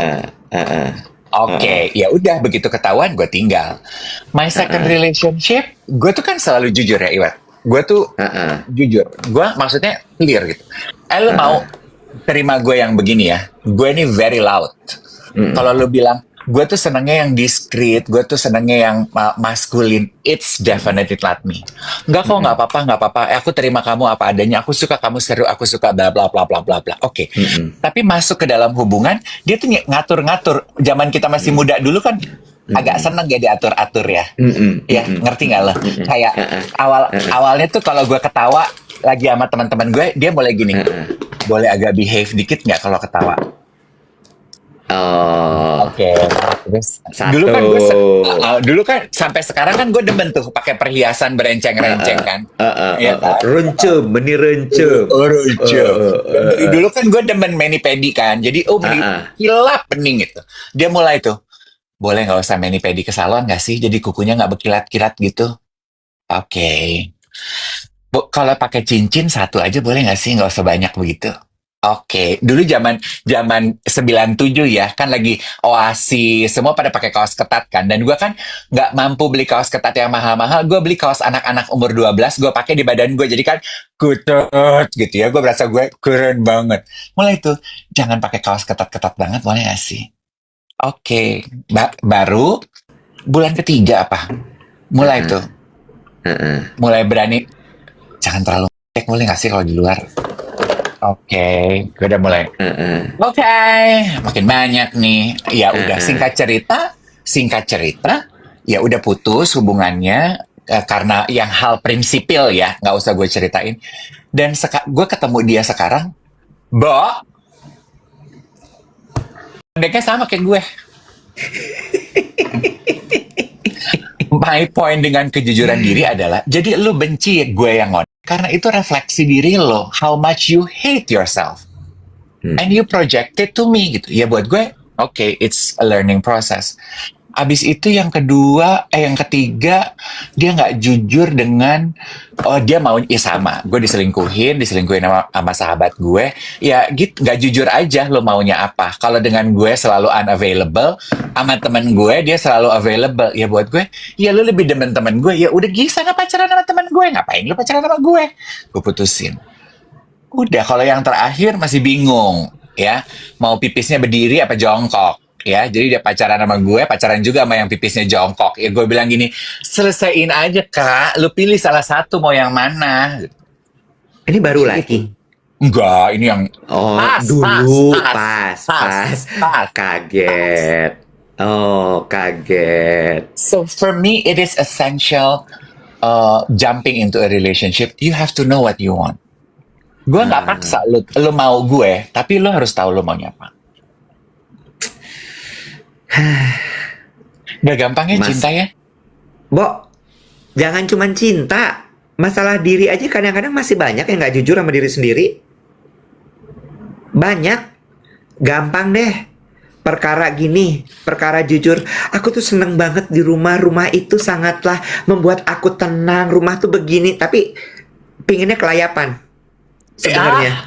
Oke, ya udah begitu ketahuan gue tinggal. My second relationship, gue tuh kan selalu jujur ya Iwan. Gue tuh jujur. Gue maksudnya clear gitu. Lo mau terima gue yang begini ya? Gue ini very loud. Kalau lo bilang gue tuh senangnya yang discreet, gue tuh senangnya yang maskulin. It's definitely not me. Enggak kok, nggak apa-apa, nggak apa-apa. Aku terima kamu apa adanya. Aku suka kamu seru, aku suka bla bla bla bla bla bla. Oke. Tapi masuk ke dalam hubungan, dia tuh ngatur-ngatur. Zaman kita masih muda dulu kan agak seneng ya diatur-atur ya. Ya, ngerti nggak lo? Kayak awalnya tuh kalau gue ketawa lagi sama teman-teman gue, dia boleh gini. Boleh agak behave dikit nggak kalau ketawa? Oke. Terus Satu. dulu kan sampai sekarang kan gue demen tuh pakai perhiasan berenceng-renceng kan. Iya kan? Runcum, benih runcum. Dari dulu kan gue demen mani-pedi kan. Jadi beli kilap bening gitu. Dia mulai tuh, boleh nggak usah mani-pedi ke salon nggak sih? Jadi kukunya nggak berkilat-kilat gitu. Oke. Kalau pakai cincin satu aja boleh nggak sih? Nggak usah banyak begitu. Oke, dulu zaman 97 ya, kan lagi Oasis, semua pada pakai kaos ketat kan. Dan gue kan nggak mampu beli kaos ketat yang mahal-mahal, gue beli kaos anak-anak umur 12, gue pakai di badan gue. Jadi kan kutut gitu ya, gue berasa gue keren banget. Mulai tuh, jangan pakai kaos ketat-ketat banget, boleh nggak sih? Oke, baru bulan ketiga apa? Mulai tuh, mulai berani, jangan terlalu boleh nggak sih kalau di luar? Oke, gue udah mulai. Oke, makin banyak nih. Ya udah singkat cerita, ya udah putus hubungannya karena yang hal prinsipil ya, nggak usah gue ceritain. Dan gue ketemu dia sekarang, pendeknya sama kayak gue. My point dengan kejujuran diri adalah, jadi lu benci gue yang ngon. Karena itu refleksi diri lo, how much you hate yourself. And you project it to me gitu. Ya buat gue, okay, it's a learning process. Abis itu yang ketiga, dia nggak jujur dengan, dia mau, ya sama. Gue diselingkuhin sama sahabat gue. Ya gitu, nggak jujur aja lo maunya apa. Kalau dengan gue selalu unavailable, sama temen gue dia selalu available. Ya buat gue, ya lo lebih demen temen gue. Ya udah sana pacaran sama temen gue. Ngapain lo pacaran sama gue? Gue putusin. Udah, kalau yang terakhir masih bingung. Ya, mau pipisnya berdiri apa jongkok. Ya, jadi dia pacaran sama gue, pacaran juga sama yang pipisnya jongkok. Ya gue bilang gini, selesaiin aja kak, lu pilih salah satu mau yang mana. Ini baru lagi? Enggak, ini yang pas. Kaget. Kaget. So for me, it is essential jumping into a relationship. You have to know what you want. Gue nggak paksa lu mau gue, tapi lu harus tahu lu maunya apa. Gak gampangnya cinta ya? Jangan cuma cinta. Masalah diri aja kadang-kadang masih banyak yang gak jujur sama diri sendiri. Banyak. Gampang deh. Perkara gini, perkara jujur. Aku tuh seneng banget di rumah. Rumah itu sangatlah membuat aku tenang. Rumah tuh begini. Tapi pinginnya kelayapan. Sebenarnya.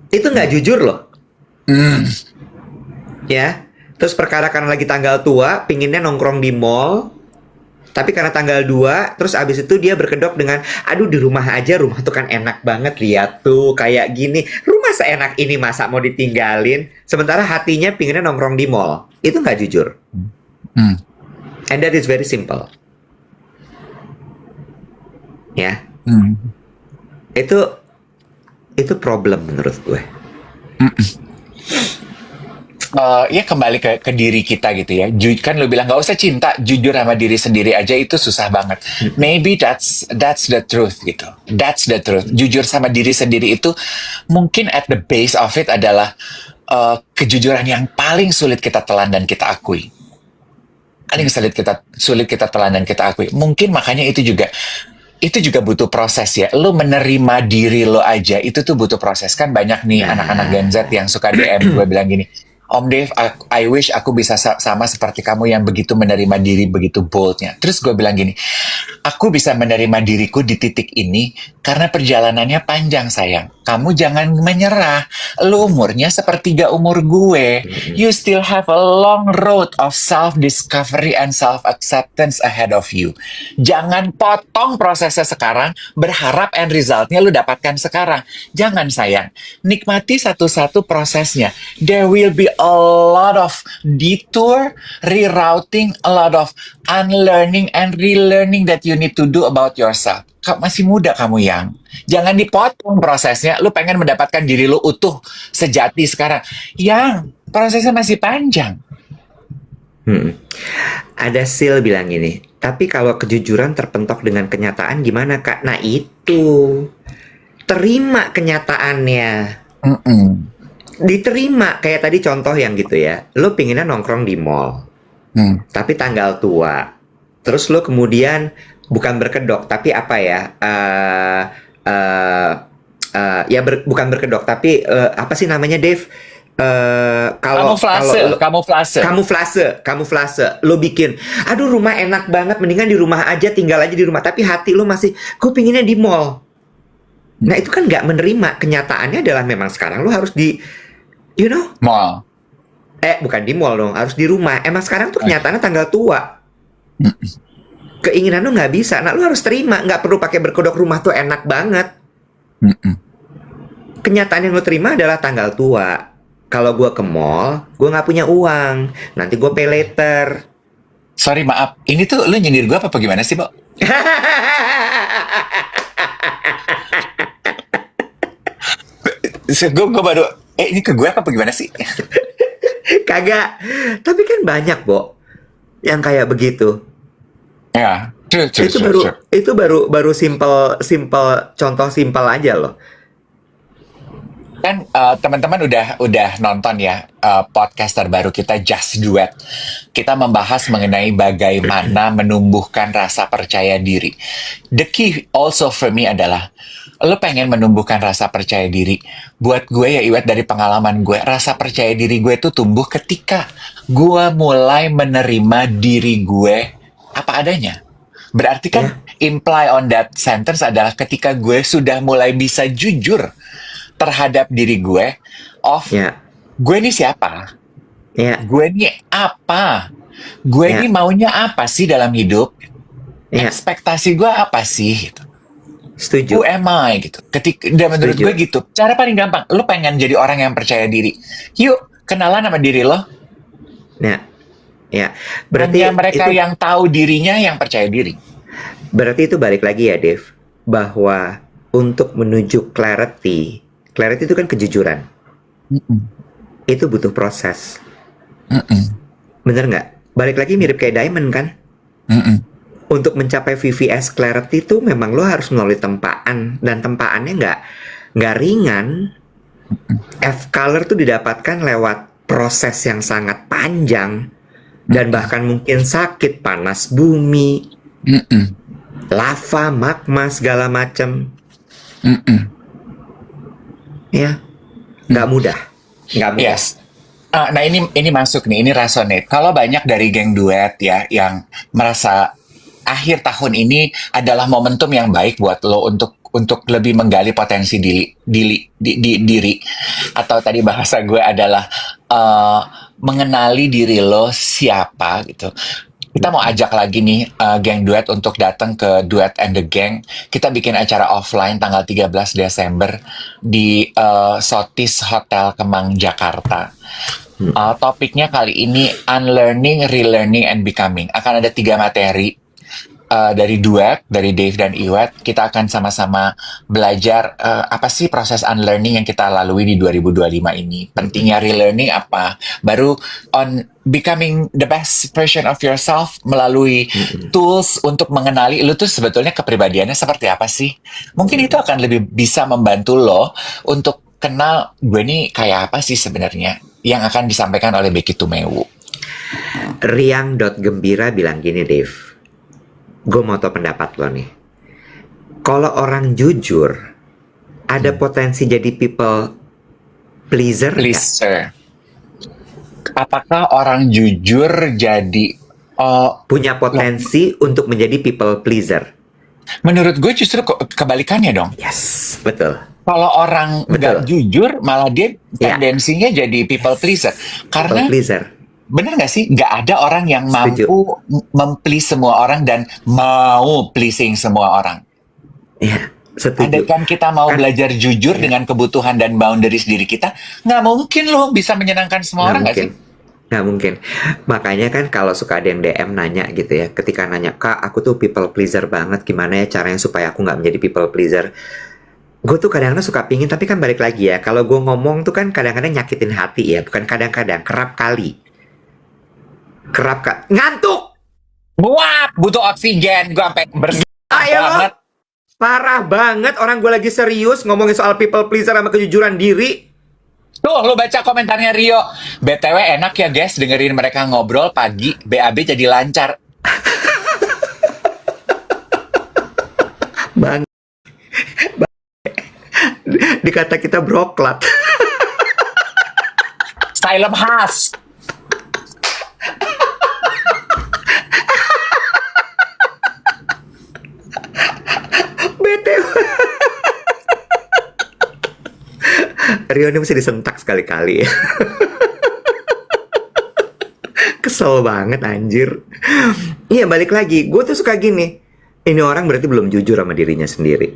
Itu gak jujur loh. Ya. Terus perkara karena lagi tanggal tua, pinginnya nongkrong di mall. Tapi karena tanggal 2, terus abis itu dia berkedok dengan, aduh di rumah aja, rumah tuh kan enak banget, lihat tuh kayak gini. Rumah seenak ini masa mau ditinggalin? Sementara hatinya pinginnya nongkrong di mall. Itu nggak jujur. And that is very simple. Ya. Itu problem menurut gue. Ya kembali ke diri kita gitu ya. Kan lu bilang gak usah cinta, jujur sama diri sendiri aja itu susah banget. Maybe that's the truth gitu. That's the truth. Jujur sama diri sendiri itu mungkin at the base of it adalah kejujuran yang paling sulit kita telan dan kita akui. Paling sulit kita telan dan kita akui. Mungkin makanya itu juga butuh proses ya. Lo menerima diri lo aja itu tuh butuh proses. Kan banyak nih anak-anak Gen Z yang suka DM gue bilang gini, Om Dave, I wish aku bisa sama seperti kamu yang begitu menerima diri, begitu boldnya. Terus gue bilang gini, aku bisa menerima diriku di titik ini karena perjalanannya panjang sayang. Kamu jangan menyerah. Lu umurnya sepertiga umur gue. You still have a long road of self-discovery and self-acceptance ahead of you. Jangan potong prosesnya sekarang, berharap end resultnya lu dapatkan sekarang. Jangan sayang. Nikmati satu-satu prosesnya. There will be a lot of detour, rerouting, a lot of unlearning and relearning that you need to do about yourself. Masih muda kamu yang. Jangan dipotong prosesnya. Lu pengen mendapatkan diri lu utuh, sejati sekarang. Yang prosesnya masih panjang. Ada Sil bilang gini, tapi kalau kejujuran terpentok dengan kenyataan gimana kak? Nah itu, terima kenyataannya. Diterima, kayak tadi contoh yang gitu ya, lo pinginnya nongkrong di mall, tapi tanggal tua, terus lo kemudian bukan berkedok, tapi apa ya, bukan berkedok, tapi apa sih namanya Dave? Kamuflase. Lo bikin, aduh rumah enak banget, mendingan di rumah aja, tinggal aja di rumah, tapi hati lo masih, gue pinginnya di mall. Nah itu kan nggak menerima kenyataannya adalah memang sekarang lo harus di mall. Bukan di mall dong, harus di rumah. Emang sekarang tuh kenyataannya tanggal tua. Keinginan lo nggak bisa. Nah lo harus terima, nggak perlu pakai berkedok, rumah tuh enak banget. Kenyataan yang lo terima adalah tanggal tua. Kalau gue ke mall, gue nggak punya uang. Nanti gue pay later. Sorry maaf, ini tuh lo nyindir gue apa gimana sih, Bo? Gue baru, ini ke gue apa gimana sih? Kagak. Tapi kan banyak, Bo, yang kayak begitu. Ya, itu baru simple contoh simple aja loh. Kan teman-teman udah nonton ya podcast terbaru kita Just Duet. Kita membahas mengenai bagaimana menumbuhkan rasa percaya diri. The key also for me adalah lo pengen menumbuhkan rasa percaya diri. Buat gue ya Iwet, dari pengalaman gue, rasa percaya diri gue itu tumbuh ketika gue mulai menerima diri gue apa adanya. Berarti kan imply on that sentence adalah ketika gue sudah mulai bisa jujur terhadap diri gue gue ini siapa? Gue ini apa? Gue ini maunya apa sih dalam hidup? Ekspektasi gue apa sih? Gitu. Setuju. Who am I? Gitu. Dan menurut gue gitu. Cara paling gampang, lo pengen jadi orang yang percaya diri. Yuk, kenalan sama diri lo. Berarti hanya mereka yang tahu dirinya yang percaya diri. Berarti itu balik lagi ya, Dev, bahwa untuk menuju clarity itu kan kejujuran. Itu butuh proses. Bener nggak? Balik lagi mirip kayak Diamond kan? Untuk mencapai VVS clarity itu memang lo harus melalui tempaan, dan tempaannya nggak ringan. F color tuh didapatkan lewat proses yang sangat panjang dan bahkan mungkin sakit, panas bumi, lava, magma, segala macam. Ya, nggak mudah. Yes. Nah ini masuk nih, ini resonate. Kalau banyak dari geng duet ya yang merasa akhir tahun ini adalah momentum yang baik buat lo untuk lebih menggali potensi diri, atau tadi bahasa gue adalah mengenali diri lo siapa gitu. Kita mau ajak lagi nih geng duet untuk datang ke Duet and the Gang. Kita bikin acara offline tanggal 13 Desember di Sotis Hotel Kemang, Jakarta. Topiknya kali ini Unlearning, Relearning, and Becoming. Akan ada 3 materi dari Duet, dari Dave dan Iwet. Kita akan sama-sama belajar apa sih proses unlearning yang kita lalui di 2025 ini. Pentingnya relearning apa. Baru on becoming the best version of yourself melalui tools untuk mengenali lu tuh sebetulnya kepribadiannya seperti apa sih. Mungkin itu akan lebih bisa membantu lo untuk kenal gue nih kayak apa sih sebenarnya, yang akan disampaikan oleh Becky Tumewu. Riang.gembira bilang gini, Dave. Gue mau tau pendapat lo nih. Kalau orang jujur, ada potensi jadi people pleaser? Apakah orang jujur jadi Punya potensi untuk menjadi people pleaser. menurut gue justru kebalikannya dong. Yes, betul. Kalau orang nggak Betul. jujur, malah dia Ya. tendensinya jadi people pleaser. People Karena pleaser. bener nggak sih, nggak ada orang yang Setuju. mampu memplease semua orang dan mau pleasing semua orang. Ya, setuju. Andaikan kita mau Kan- belajar jujur dengan kebutuhan dan boundaries diri kita, nggak mungkin loh bisa menyenangkan semua orang nggak sih? Nggak mungkin. Makanya kan kalau suka ada yang DM nanya gitu ya, ketika nanya, Kak, aku tuh people pleaser banget, gimana ya caranya supaya aku nggak menjadi people pleaser? Gue tuh kadang-kadang suka pingin, tapi kan balik lagi ya, kalau gue ngomong tuh kan kadang-kadang nyakitin hati ya, bukan kadang-kadang, kerap kali. Ngantuk! Muap, butuh oksigen, gue sampai bersih Ayo lo! banget. Parah banget, orang gue lagi serius ngomongin soal people pleaser sama kejujuran diri. Tuh, lu baca komentarnya Rio. BTW enak ya guys, dengerin mereka ngobrol pagi, BAB jadi lancar. Bang. Dikata kita broklat. Silent Has. BTW. Rio ini mesti disentak sekali-kali ya. Kesel banget anjir. Iya, balik lagi. Gue tuh suka gini. Ini orang berarti belum jujur sama dirinya sendiri.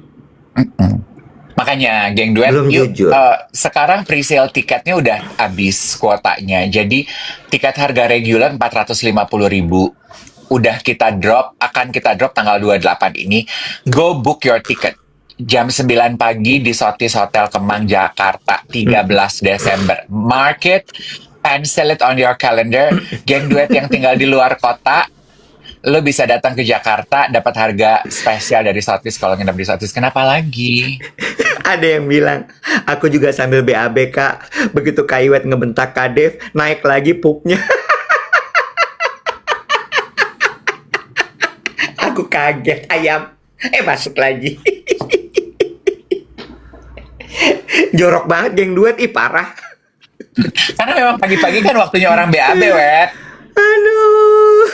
Makanya, geng duet, Belum yuk, jujur. sekarang pre-sale tiketnya udah habis kuotanya. Jadi, tiket harga reguler 450.000. Udah akan kita drop tanggal 28 ini. Go book your ticket. Jam 9 pagi di Sotis Hotel Kemang, Jakarta, 13 Desember. Mark it, pencil it on your calendar. Geng duet yang tinggal di luar kota, lo bisa datang ke Jakarta, dapat harga spesial dari Sotis kalau nginep di Sotis. Kenapa lagi? Ada yang bilang, aku juga sambil BAB, Kak. Begitu Kaiwet ngebentak Kadef, naik lagi pupnya. Aku kaget, ayam. Masuk lagi. Jorok banget geng duet, parah. Karena memang pagi-pagi kan waktunya orang BAB, wet. Aduh.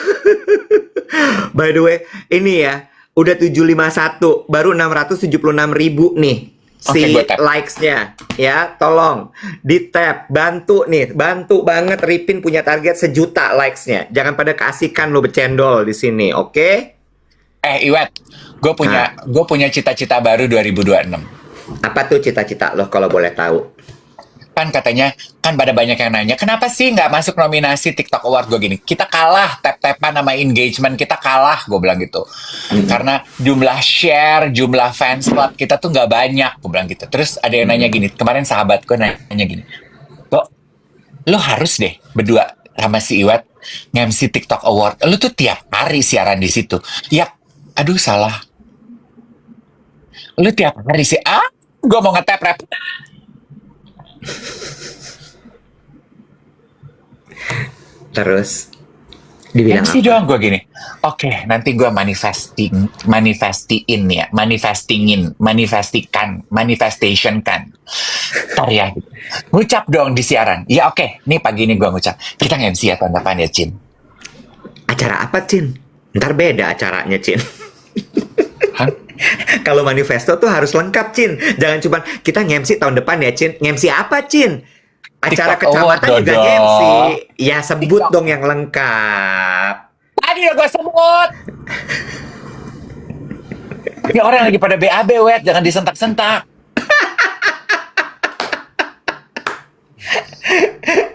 By the way, ini ya, udah 751, baru 676.000 nih. Oke, Si gua tap. likes-nya ya, tolong di tap, bantu nih, bantu banget. Ripin punya target 1 juta likes-nya. Jangan pada kasihkan lo becendol di sini, oke? Iwet, gue punya cita-cita baru 2026. Apa tuh cita-cita lo kalau boleh tahu? Kan katanya, kan pada banyak yang nanya, kenapa sih nggak masuk nominasi TikTok Award? Gue gini, kita kalah, tap-tapan sama engagement, kita kalah, gue bilang gitu. Karena jumlah share, jumlah fans club kita tuh nggak banyak, gue bilang gitu. Terus ada yang nanya gini, kemarin sahabat gue nanya gini, lo harus deh berdua sama si Iwet nge-MC TikTok Award. Lo tuh tiap hari siaran di situ. Ya, aduh salah. Lo tiap hari sih, gue mau nge-tap rap. Terus dibilang MC apa? doang gue gini. Oke, nanti gue manifestation kan. Ntar ya. Gitu. Ngucap dong di siaran. Ya oke, nih pagi ini gue ngucap. Kita nge-MC ya tahun depan ya, Cin. Acara apa, Cin? Ntar beda acaranya, Cin. Hah? Kalau manifesto tuh harus lengkap, Cin. Jangan cuma kita nge-MC tahun depan ya, Cin. Nge-MC apa, Cin? Acara TikTok Award, kecamatan juga Dodo. nge-MC. Ya sebut TikTok. dong yang lengkap. Tadi udah gue sebut. Ini orang lagi pada BAB, wet. Jangan disentak-sentak.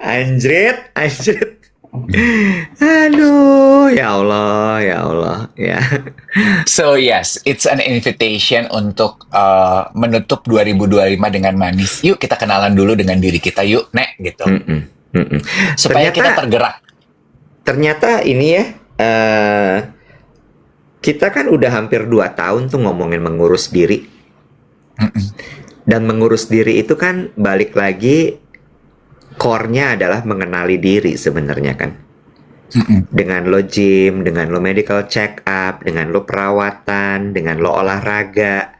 Anjrit, anjrit. Aduh, ya Allah, ya Allah, ya. So yes, it's an invitation untuk menutup 2025 dengan manis. Yuk kita kenalan dulu dengan diri kita yuk, Nek, gitu. Supaya kita tergerak. Ternyata ini ya, kita kan udah hampir 2 tahun tuh ngomongin mengurus diri. Dan mengurus diri itu kan balik lagi, core-nya adalah mengenali diri sebenarnya kan. Dengan lo gym, dengan lo medical check up, dengan lo perawatan, dengan lo olahraga.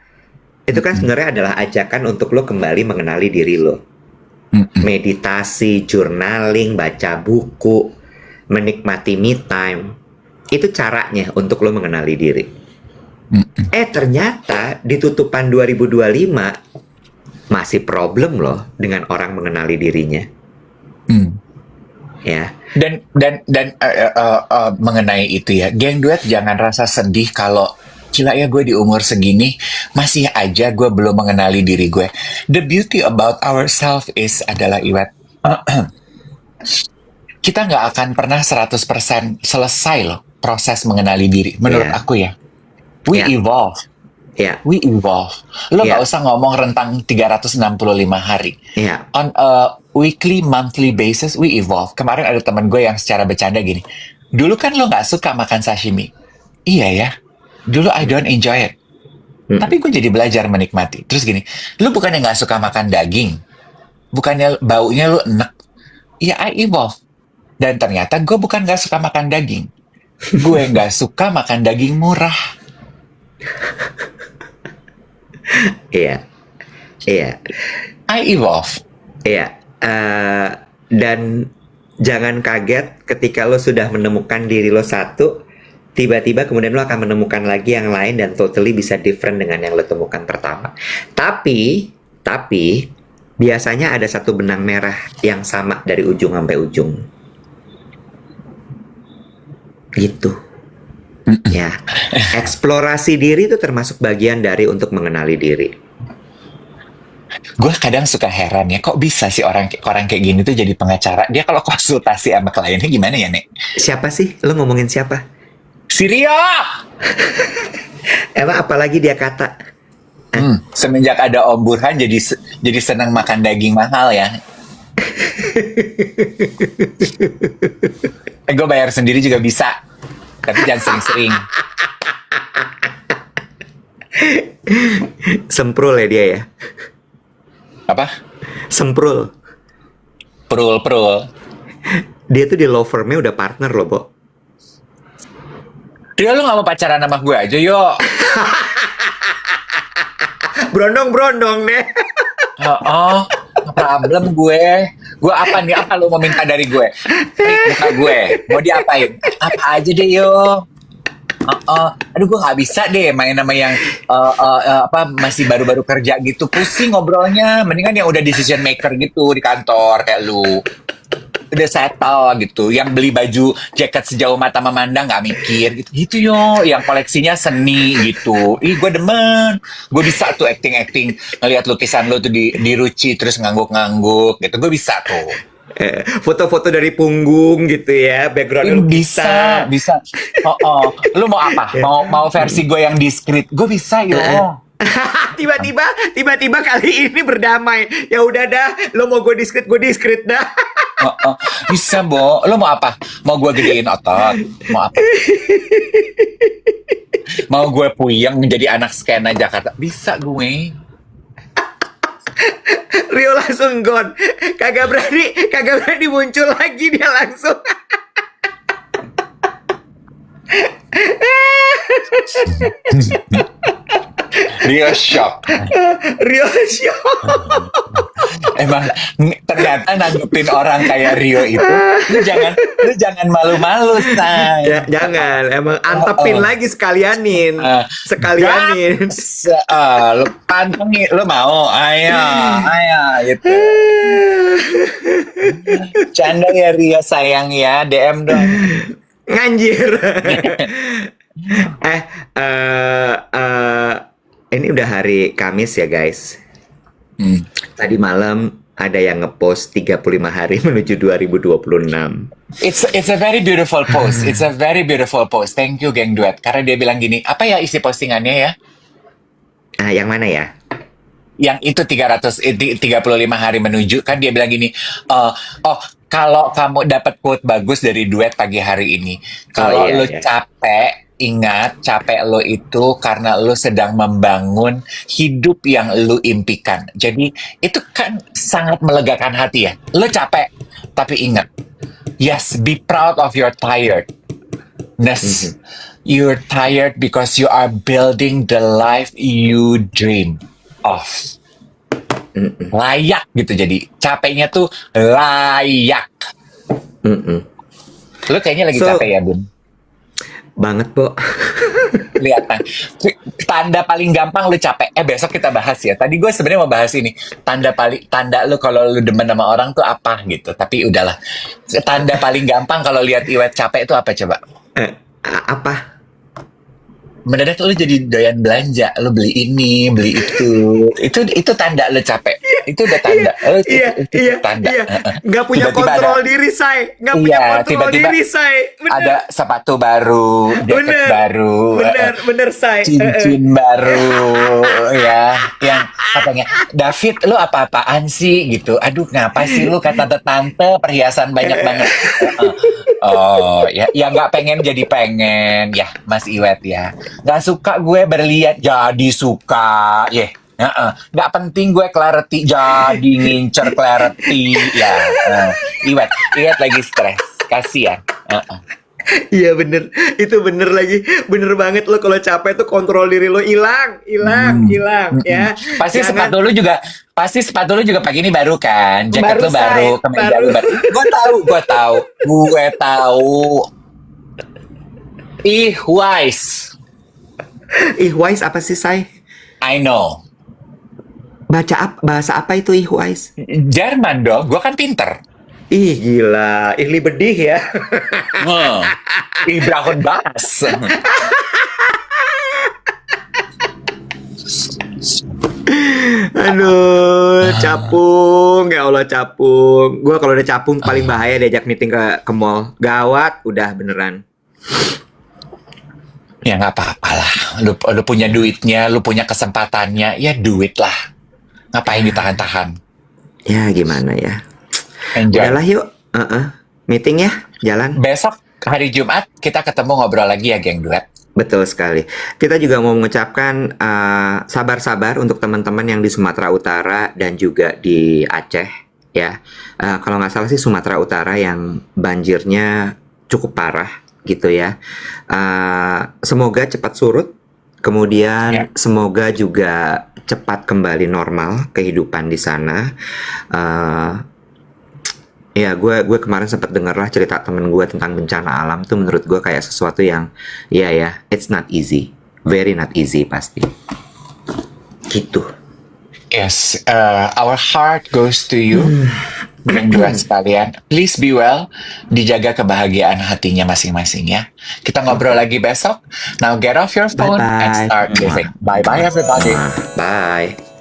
Itu kan sebenarnya adalah ajakan untuk lo kembali mengenali diri lo. meditasi, journaling, baca buku, menikmati me time. Itu caranya untuk lo mengenali diri. Ternyata di tutupan 2025 masih problem loh dengan orang mengenali dirinya. Ya. Dan mengenai itu ya, geng duet jangan rasa sedih kalau gila ya gue di umur segini masih aja gue belum mengenali diri gue. The beauty about ourselves is adalah Iwet, kita nggak akan pernah 100% selesai loh proses mengenali diri. Menurut aku ya, we evolve. We evolve. Lo nggak usah ngomong rentang 365 hari. On a weekly, monthly basis, we evolve. Kemarin ada teman gue yang secara bercanda gini, dulu kan lo nggak suka makan sashimi. Iya ya, dulu I don't enjoy it. Tapi gue jadi belajar menikmati. Terus gini, lo bukannya nggak suka makan daging, bukannya baunya lo enek. Iya, I evolve. Dan ternyata gue bukan nggak suka makan daging, gue nggak suka makan daging murah. Iya. I evolve. Iya. Dan jangan kaget ketika lo sudah menemukan diri lo satu, tiba-tiba kemudian lo akan menemukan lagi yang lain dan totally bisa different dengan yang lo temukan pertama. Tapi biasanya ada satu benang merah yang sama dari ujung sampai ujung. Gitu. Ya, eksplorasi diri itu termasuk bagian dari untuk mengenali diri. Gue kadang suka heran ya, kok bisa sih orang kayak gini tuh jadi pengacara? Dia kalau konsultasi sama kliennya gimana ya, Nek? Siapa sih? Lo ngomongin siapa? Si Rio! Emang apalagi dia kata? Semenjak ada Om Burhan jadi senang makan daging mahal ya. Gue bayar sendiri juga bisa, tapi jangan sering-sering. Semprul ya dia ya? Apa? Semprul. Prul. Dia tuh di law firmnya udah partner loh, Bo. Rio, lu gak mau pacaran sama gue aja, yuk. Brondong deh. Problem gue. Gue apa nih? Apa lu mau minta dari gue? Muka gue. Mau diapain? Apa aja deh, yuk. Aduh, gue nggak bisa deh main sama yang masih baru-baru kerja gitu, pusing ngobrolnya. Mendingan yang udah decision maker gitu di kantor kayak lu, udah settle gitu, yang beli baju jaket sejauh mata memandang nggak mikir gitu yo, yang koleksinya seni gitu. Ih, gue demen, gue bisa tuh acting ngelihat lukisan lu tuh di Ruci terus ngangguk gitu, gue bisa tuh. Foto-foto dari punggung gitu ya, background bisa. Lu mau apa? Mau versi gue yang diskret? Gue bisa yo. Tiba-tiba kali ini berdamai. Ya udah dah, lo mau gue diskret dah. Bisa, Bo. Lo mau apa? Mau gue gedein otot? Mau apa? Mau gue puyeng menjadi anak skena Jakarta? Bisa gue. Rio langsung gone. Kagak berani muncul lagi, dia langsung. Rio shock. Emang ternyata nanggepin orang kayak Rio itu, lu jangan malu-malu, say. Ya, jangan, emang antepin lagi sekalianin. Lu pantengin, lu mau, ayo gitu. Canda ya Rio sayang ya, DM dong. Nganjir. Ini udah hari Kamis ya guys. Tadi malam ada yang ngepost 35 hari menuju 2026. It's a very beautiful post. It's a very beautiful post. Thank you Geng Duet. Karena dia bilang gini, apa ya isi postingannya ya? Yang mana ya? Yang itu 35 hari menuju, kan dia bilang gini, kalau kamu dapat quote bagus dari Duet pagi hari ini, kalau lo capek, ingat capek lo itu karena lo sedang membangun hidup yang lo impikan. Jadi itu kan sangat melegakan hati ya. Lo capek, tapi ingat, yes, be proud of your tiredness. You're tired because you are building the life you dream of. Mm-mm. Layak gitu, jadi capeknya tuh layak. Mm-mm. Lu kayaknya lagi So, capek ya, Bun? banget, Bo. Kelihatan. Tanda paling gampang lu capek. Besok kita bahas ya. Tadi gue sebenarnya mau bahas ini. Tanda lu kalau lu demen sama orang tuh apa gitu. Tapi udahlah. Tanda paling gampang kalau lihat Iwet capek itu apa coba? Apa? Mendadak lu jadi doyan belanja, lu beli ini, beli itu tanda lu capek. Itu udah tanda. Itu tanda. Nggak punya Tiba-tiba kontrol diri, say. Nggak punya iya, kontrol tiba-tiba diri, say. Bener. ada sepatu baru, jaket Bener. baru, Bener, say. cincin baru, ya, yang katanya, David, lu apa-apaan sih gitu? Aduh, ngapa sih lu kata tante perhiasan banyak banget? Oh, ya nggak pengen jadi pengen, ya, Mas Iwet ya. Nggak suka gue berliat jadi suka, nggak penting gue clarity jadi ngincer clarity, ya. Iwet lagi stres, kasihan. Iya bener, itu bener lagi, bener banget lo kalau capek tuh kontrol diri lo hilang ya. Pasti Jangan- sepatu lu juga pagi ini baru kan, jaket Baru, lu baru, Say. kemeja lu Baru. baru. Gue tahu. Ih, wise. Ihwais apa sih, say? I know. Bahasa apa itu Ihwais? Jerman dong, gue kan pinter. Ih gila, ih libedih ya. Ih, Brahon Bas. Aduh, capung, ya Allah capung. Gua kalau udah capung paling bahaya diajak meeting ke mall. Gawat, udah beneran. Ya nggak apa-apa lah. Lu punya duitnya, lu punya kesempatannya, ya duit lah. Ngapain ditahan-tahan? Ya gimana ya? Enjoy. Udahlah yuk, meeting ya, jalan. Besok hari Jumat kita ketemu ngobrol lagi ya, geng duet. Betul sekali. Kita juga mau mengucapkan sabar-sabar untuk teman-teman yang di Sumatera Utara dan juga di Aceh ya. Kalau nggak salah sih Sumatera Utara yang banjirnya cukup parah gitu ya. Semoga cepat surut. Kemudian Ya. semoga juga cepat kembali normal kehidupan di sana. Ya, gue kemarin sempat dengar lah cerita temen gue tentang bencana alam tuh menurut gue kayak sesuatu yang ya, it's not easy, very not easy pasti. Gitu. Yes, our heart goes to you, geng duet sekalian. Please be well, dijaga kebahagiaan hatinya masing-masing ya. Kita ngobrol lagi besok. Now get off your phone and Bye-bye. start living. Bye-bye everybody. Bye.